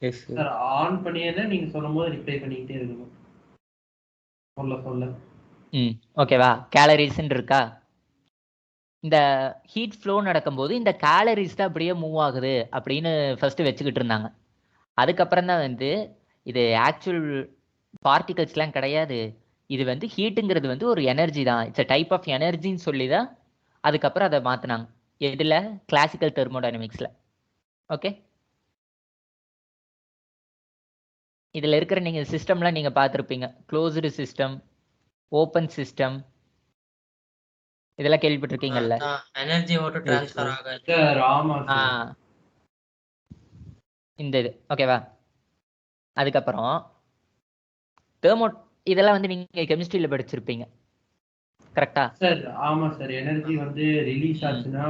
எஸ் சார் ஆன் பண்ணியதை நீங்க சொல்லும்போது ரிப்ளை பண்ணிக்கிட்டே இருக்கணும். சொல்ல. ஓகேவா? கேலரிஸ்ன்னு இருக்கா? இந்த ஹீட் ஃப்ளோ நடக்கும்போது இந்த கேலரிஸ் தான் அப்படியே மூவ் ஆகுது அப்படின்னு ஃபர்ஸ்ட் வச்சுக்கிட்டு இருந்தாங்க. அதுக்கப்புறம் தான் வந்து இது ஆக்சுவல் பார்ட்டிகல்ஸ்லாம் கிடையாது, இது வந்து ஹீட்டுங்கிறது வந்து ஒரு எனர்ஜி தான், இட்ஸ் அ டைப் ஆஃப் எனர்ஜின்னு சொல்லி தான் அதுக்கப்புறம் அதை மாற்றினாங்க. எதில்? கிளாசிக்கல் தெர்மோடைனமிக்ஸில். ஓகே. இதில் இருக்கிற நீங்கள் சிஸ்டம்லாம் நீங்கள் பார்த்துருப்பீங்க. க்ளோஸ்டு சிஸ்டம், ஓப்பன் சிஸ்டம், இதெல்லாம் கேள்விப்பட்டிருக்கீங்கல்ல? எனர்ஜி மட்டும் ட்ரான்ஸ்ஃபர் ஆகாது. சார் ஆமா ஆ சார். இந்த இது ஓகேவா? அதுக்கப்புறம் தெர்மோ இதெல்லாம் வந்து நீங்க கெமிஸ்ட்ரியில படிச்சிருப்பீங்க. கரெக்டா? சார் ஆமா சார். எனர்ஜி வந்து ரிலீஸ் ஆச்சுன்னா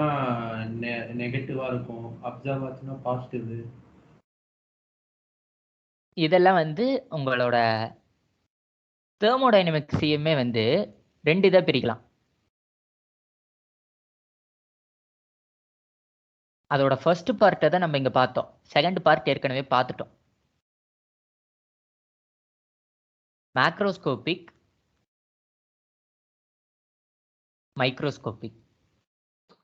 நெகட்டிவா இருக்கும், அப்சர்வ் ஆச்சுன்னா பாசிட்டிவ். இதெல்லாம் வந்து உங்களோட தெர்மோடைனமிக்ஸையுமே வந்து 2 இதா பிரிக்கலாம். அதோட ஃபர்ஸ்ட் பார்ட்டை தான் நம்ம இங்க பார்த்தோம். செகண்ட் பார்ட் ஏற்கனவே பார்த்துட்டோம். Macroscopic, microscopic.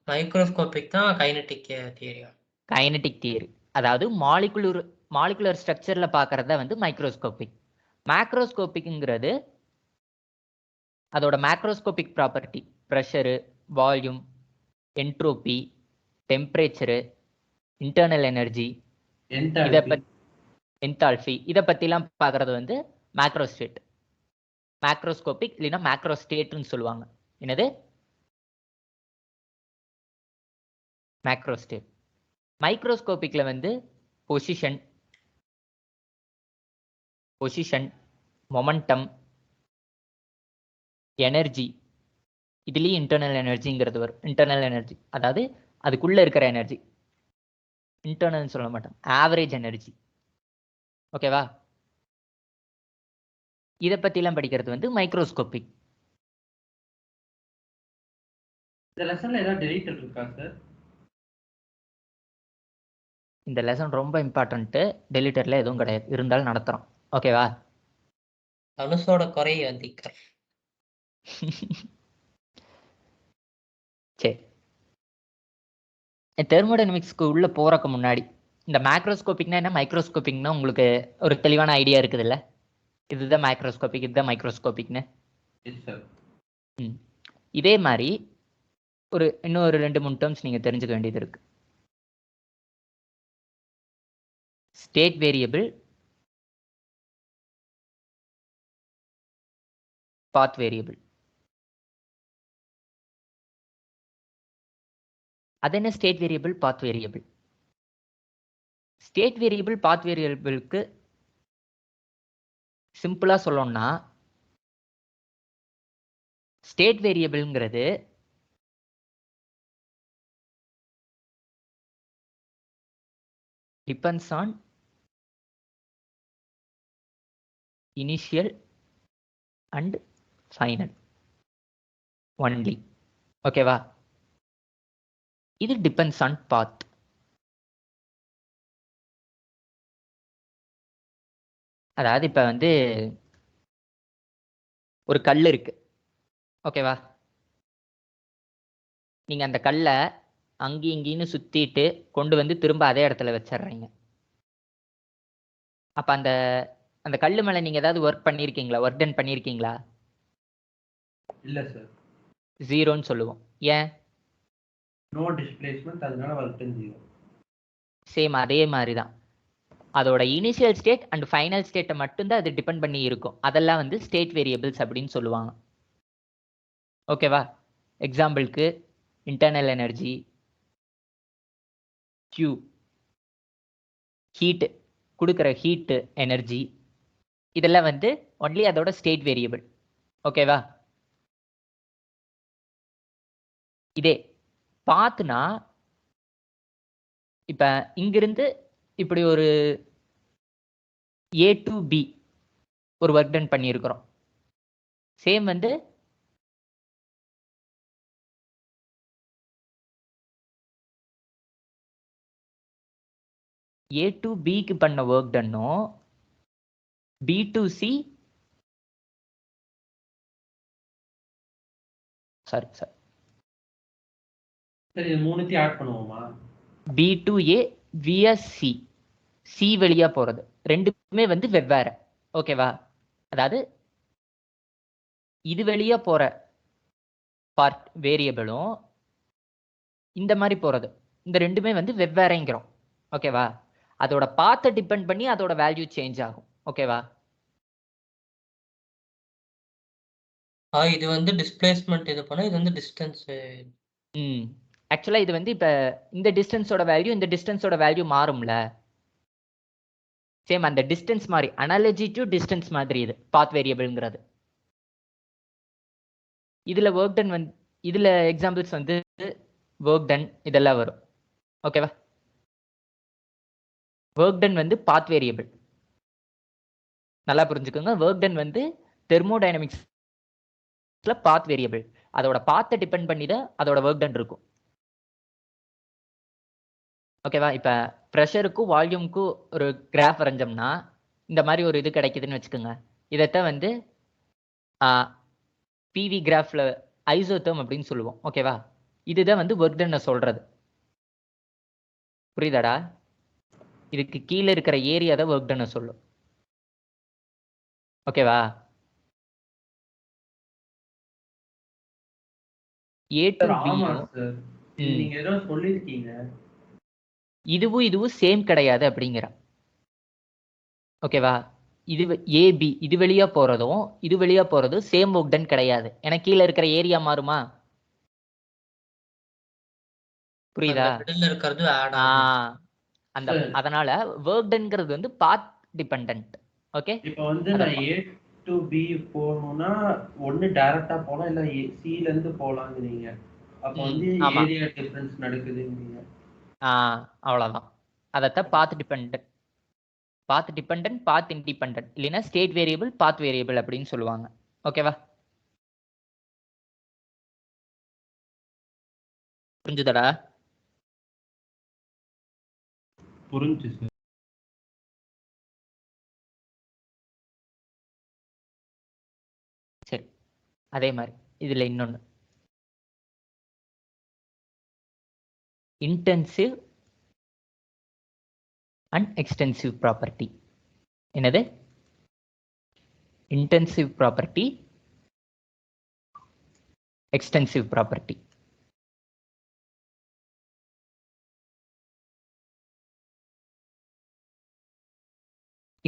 மைக்ரோஸ்கோபிக் தான் கைனடிக் தியரி. கைனடிக் தியரி அதாவது மாலிகுலர் ஸ்ட்ரக்சர்ல பார்க்கறத வந்து மைக்ரோஸ்கோபிக். மேக்ரோஸ்கோபிக்ங்கிறது அதோட macroscopic property, pressure, volume, entropy, temperature, internal energy, enthalpy, இதை பற்றிலாம் பார்க்குறது வந்து மேக்ரோஸ்டேட். மேக்ரோஸ்கோபிக் இல்லைன்னா மேக்ரோஸ்டேட்னு சொல்லுவாங்க. என்னது? மேக்ரோஸ்டேட். மைக்ரோஸ்கோபிக்ல வந்து பொசிஷன், மொமெண்டம், எனர்ஜி, இதுலேயும் இன்டர்னல் எனர்ஜிங்கிறது வரும். இன்டர்னல் எனர்ஜி அதாவது அதுக்குள்ள இருக்கிற எனர்ஜி. இன்டர்னல் சொல்ல மாட்டோம், ஆவரேஜ் எனர்ஜி. ஓகேவா? இதை பற்றிலாம் படிக்கிறது வந்து மைக்ரோஸ்கோபிக். இந்த லெசன்ல ஏதாவது டெலிட்டட் இருக்கா சார்? இந்த லெசன் ரொம்ப இம்பார்ட்டன்ட்டு. டெலிட்டரில் எதுவும் கிடையாது, இருந்தாலும் நடத்துகிறோம். ஓகேவா? தனுஷோட குறை அதிகம். சரி. தெர்மோடைனமிக்ஸ்க்கு உள்ள போறதுக்கு முன்னாடி இந்த மேக்ரோஸ்கோபிக்னா என்ன, மைக்ரோஸ்கோபிக்னா உங்களுக்கு ஒரு தெளிவான ஐடியா இருக்குதுல்ல? இதுதான் மேக்ரோஸ்கோபிக், இதுதான் மைக்ரோஸ்கோபிக்னு. இதே மாதிரி இன்னொரு 2-3 டேர்ம்ஸ் நீங்க தெரிஞ்சுக்க வேண்டியது இருக்கு. State variable, path variable. அது என்ன state variable, path variable? State variable, path வேரியபிளுக்கு சிம்பிளா சொல்லணும்னா ஸ்டேட் வேரியபிள்ங்கிறது depends on initial and final only. ஓகேவா? இது டிபெண்ட்ஸ் ஆன் பாத். அதாவது இப்ப வந்து ஒரு கல் இருக்கு. ஓகேவா? நீங்க அந்த கல்லை அங்கேயும் இங்கேயும் சுத்திட்டு கொண்டு வந்து திரும்ப அதே இடத்துல வச்சிடுறீங்க. அப்ப அந்த அந்த கல்லு மேல நீங்க ஏதாவது ஒர்க் பண்ணிருக்கீங்களா? ஒர்க் டன் பண்ணிருக்கீங்களா? இல்ல சார். ஜீரோன்னு சொல்லுவோம். ஏன்? நோ டிஸ்பிளேஸ்மெண்ட், அதனால ஒர்க் டன் 0. சேம் அதே மாதிரி தான். அதோட இனிஷியல் ஸ்டேட் அண்ட் ஃபைனல் ஸ்டேட்டை மட்டும்தான் அது டிபெண்ட் பண்ணி இருக்கும். அதெல்லாம் வந்து ஸ்டேட் வேரியபிள்ஸ் அப்படின்னு சொல்லுவாங்க. ஓகேவா? எக்ஸாம்பிளுக்கு இன்டர்னல் எனர்ஜி, Q, ஹீட், கொடுக்குற ஹீட் எனர்ஜி, இதெல்லாம் வந்து ஒன்லி அதோட ஸ்டேட் வேரியபிள். ஓகேவா? இதே பார்த்துனா இப்ப இங்கிருந்து இப்படி ஒரு A to B ஒரு ஒர்க் டன் பண்ணியிருக்கிறோம். சேம் வந்து A to Bக்கு பண்ண ஒர்க் டன்னும் B to C சாரி சரி, இது மூணுத்தையும் ஆட் பண்ணுவோமா? B to A via C, C வழியா போறது ரெண்டுமே வந்து வெவ்வேறு. ஓகேவா? அதாவது இது வழியா போற பார்ட் வேரியபிளும் இந்த மாதிரி போறது, இந்த ரெண்டுமே வந்து வெவ்வேறேங்கிறோம். ஓகேவா? அதோட பாத்தை டிபெண்ட் பண்ணி அதோட வேல்யூ சேஞ்ச் ஆகும். ஓகேவா? இது வந்து டிஸ்பிளேஸ்மெண்ட் இது பண்ண, இது வந்து டிஸ்டன்ஸ். ஆக்சுவலா இது வந்து இப்ப இந்த டிஸ்டன்ஸோட வேல்யூ இந்த டிஸ்டன்ஸோட வேல்யூ மாறும்ல. சேம் அந்த டிஸ்டன்ஸ் மாதிரி அனாலஜி டு டிஸ்டன்ஸ் மாதிரி இது பாத் வேரியபிள்ங்கிறது. இதுல ஒர்க் டன் வந்து இதுல எக்ஸாம்பிள்ஸ் வந்து ஒர்க் டன் இதெல்லாம் வரும். ஓகேவா? ஒர்க் டன் வந்து பாத் வேரியபிள். நல்லா புரிஞ்சுக்கோங்க. ஒர்க் டன் வந்து தெர்மோடைனமிக்ஸ்ல பாத் வேரியபிள். அதோட பாத்தை டிபெண்ட் பண்ணி தான் அதோட ஒர்க் டன் இருக்கும். ஓகேவா? இப்ப ப்ரெஷருக்கும் வால்யூமுக்கும் ஒரு கிராஃப் வரைஞ்சோம்னா இந்த மாதிரி ஒரு இது கிடைக்குதுன்னு வச்சுக்கோங்க. இதைத்தான் வந்து பிவி கிராஃப்ல ஐசோதேர்ம் அப்படின்னு சொல்லுவோம். ஓகேவா? இதுதான் வந்து ஒர்க் டன்னை சொல்றது. புரியுதாடா? இதுக்கு கீழே இருக்கிற ஏரியா தான் ஒர்க் டன்னை சொல்லும். ஓகேவா? A to சார், B ஆமா யும் சார். இது நீங்க ஏதோ சொல்லிருக்கீங்க. இதுவும் சேம் கிடையாது அப்படிங்கிற. ஓகேவா? இது ஏபி இது வெளியா போறதும் இது வெளியா போறதும் சேம் ஒர்க் டன் கிடையாது. ஏன்னா கீழே இருக்கிற ஏரியா மாறுமா? புரியுதா? மிடில்ல இருக்கிறது ஆட் ஆகும். அந்த Sir. அதனால ஒர்க் டன்ங்கிறது வந்து பாத் டிபெண்டன்ட். ஓகே? இப்ப வந்து நான் A to B போகணும்னா ஒண்ணு டைரக்டா போலாம், இல்ல C ல இருந்து போலாங்கிறீங்க. அப்ப வந்து ஆமா. ஏரியா டிஃபரன்ஸ் நடக்குதுங்கிறீங்க. அவ்வளவுதான். அதத்தான் பாத் டிபெண்டன்ட், பாத் இண்டிபெண்டன்ட் இல்லைன்னா ஸ்டேட் வேரியபிள் பாத் வேரியபிள் அப்படின்னு சொல்லுவாங்க. ஓகேவா? புரிஞ்சுதடா? புரிஞ்சு சார். சரி, அதே மாதிரி இதுல இன்னொன்னு இன்டென்சிவ் அண்ட் எக்ஸ்டென்சிவ் ப்ராப்பர்ட்டி. என்னது? Intensive property, extensive property.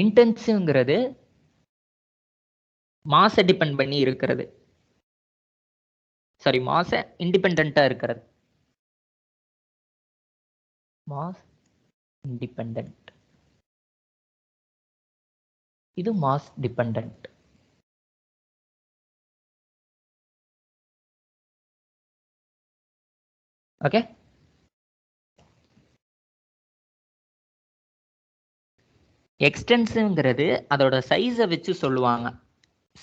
இன்டென்சிவ்ங்கிறது மாஸை டிபெண்ட் பண்ணி இருக்கிறது. சாரி, மாஸை இண்டிபெண்டா இருக்கிறது. Mass independent. இது மாஸ் டிபெண்டன்ட். ஓகே, எக்ஸ்டென்சிவ்ங்கிறது அதோட சைஸை வச்சு சொல்லுவாங்க.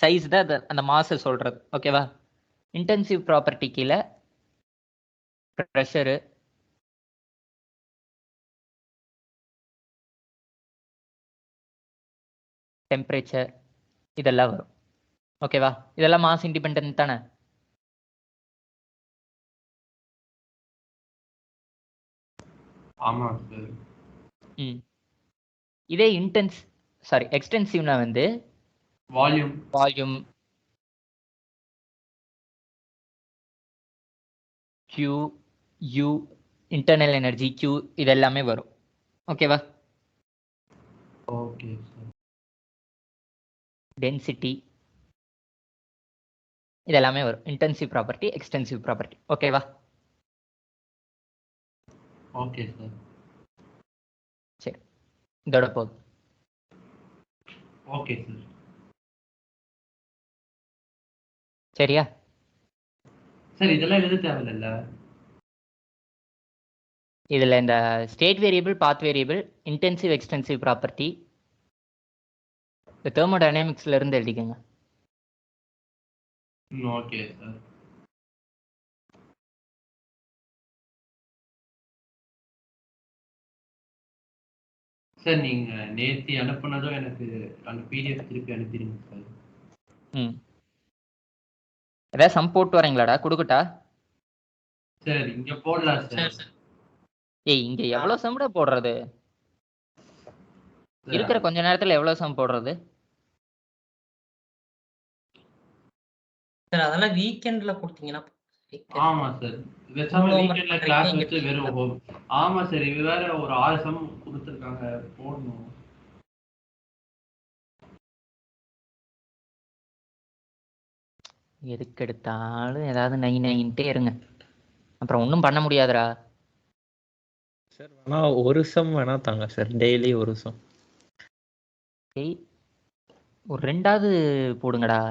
சைஸ் தான் அந்த மாஸை சொல்றது. ஓகேவா? இன்டென்சிவ் ப்ராப்பர்ட்டி கீழே ப்ரெஷரு, டெம்பரேச்சர் இதெல்லாம் வரும். ஓகேவா? இதெல்லாம் மாஸ் இண்டிபெண்டன்ட் தானே? ஆமா சார். இதே எக்ஸ்டென்சிவ்னா வந்து volume, volume, Q, U, internal energy Q இதெல்லாமே வரும். ஓகேவா? Okay sir. டென்சிட்டி இதெல்லாமே வரும். Intensive property, extensive property. ஓகேவா? Okay sir. சரி, இதோட போதும். Okay sir. சரியா? சார் இதெல்லாம் எழுத தேவையில்ல. இதுல இந்த state variable, path variable, intensive extensive property இந்த தெர்மோடைனமிக்ஸ்ல இருந்து எழுதிக்கங்க. Okay sir. சார் நீங்க நேத்தி அனுப்புனதும் எனக்கு அந்த பிடிஎஃப் திருப்பி அனுப்பிடுங்க சார். ஏதாவது சம் போட்டு வரீங்களாடா? கொடுக்கட்டா? சார் இங்க போடலாம் சார். ஏய், இங்க எவ்வளவு சம்டா போடுறது? இருக்கிற கொஞ்ச நேரத்துல எவ்வளவு சம் போடுறது? சார் அதெல்லாம் வீக்கெண்ட்ல கொடுத்தீங்கன்னா ஆமா சார். வெசாம வீக்கெண்ட்ல கிளாஸ் வச்சு வெறும் ஆமா சார். இது வேற ஒரு 6 சம் கொடுத்துருக்காங்க போடணும். எதுக்கு எடுத்தாலும் ஏதாவது நைன்ட்டே இருங்க, அப்புறம் ஒன்றும் பண்ண முடியாதுடா. சார் வேணா ஒரு சம் வேணா தாங்க சார், டெய்லி ஒரு சம். ஏய், ஒரு 2வது போடுங்கடா.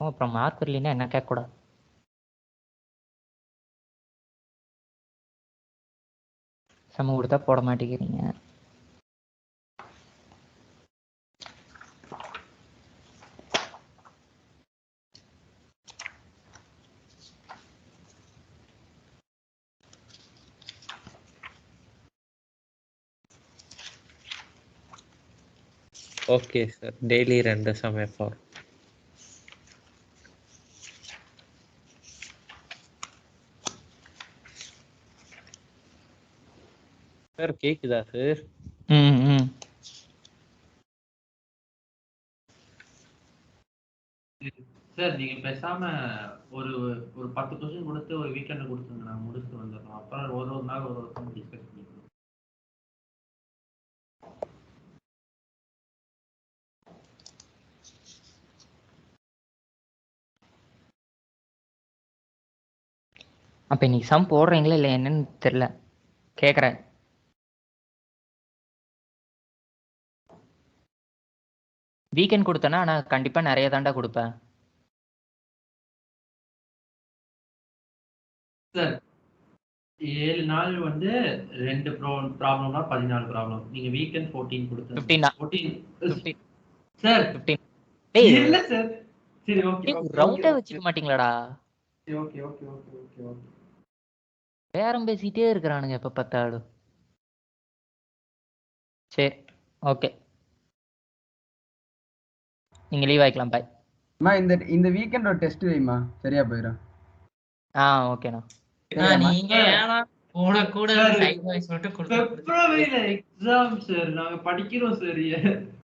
அப்புறம் மார்க் வரலைன்னா என்ன கேட்கக்கூடாது. சம கொடுத்தா போட மாட்டேங்கிறீங்க. ஓகே சார், டெய்லி 2 சம் எஃபோர். சார் கேக்குதா சார்? சார் நீங்க பேசாம ஒரு ஒரு 10 கொஸ்டின் கொடுத்து ஒரு வீக்கெண்ட்ல கொடுத்துருங்க, நான் முடிச்சுட்டு வந்துடுறோம். அப்புறம் ஒரு நாள் ஒரு சம் டிஸ்கஸ் பண்ணிக்கலாம். அப்ப இன்னைக்கு சம் போடுறீங்களா இல்லை என்னன்னு தெரியல, கேட்குறேன். வீக்கெண்ட் கொடுத்தேன்னா ஆனால் கண்டிப்பாக நிறைய தாண்டா கொடுப்பேன். சார் 7 நாள் வந்து 2 ப்ராப்ளம்னா 14 ப்ராப்ளம். நீங்க வீக்கெண்ட் 14 கொடுத்துருங்க. 15 சார் 15. டேய், இல்ல சார். சரி ஓகே ரவுண்டா வச்சுக்க மாட்டீங்களாடா? Okay okay okay okay okay. பேரம் பேசிட்டே இருக்கிறானுங்க எப்ப பார்த்தாலும். சரி, ஓகே, நீங்க லீவ் ஆயிக்கலாம். பாய். அம்மா இந்த வீக்கெண்ட் ஒரு டெஸ்ட் வைமா, சரியா போயிடும். ஓகேண்ணா. நீங்க ஏன்னா கூட சார், சைட் வாய்ஸ் மட்டும் கொடுத்து பிப்ரவரியில எக்ஸாம் சார். நாங்க படிக்கிறோம் சார்.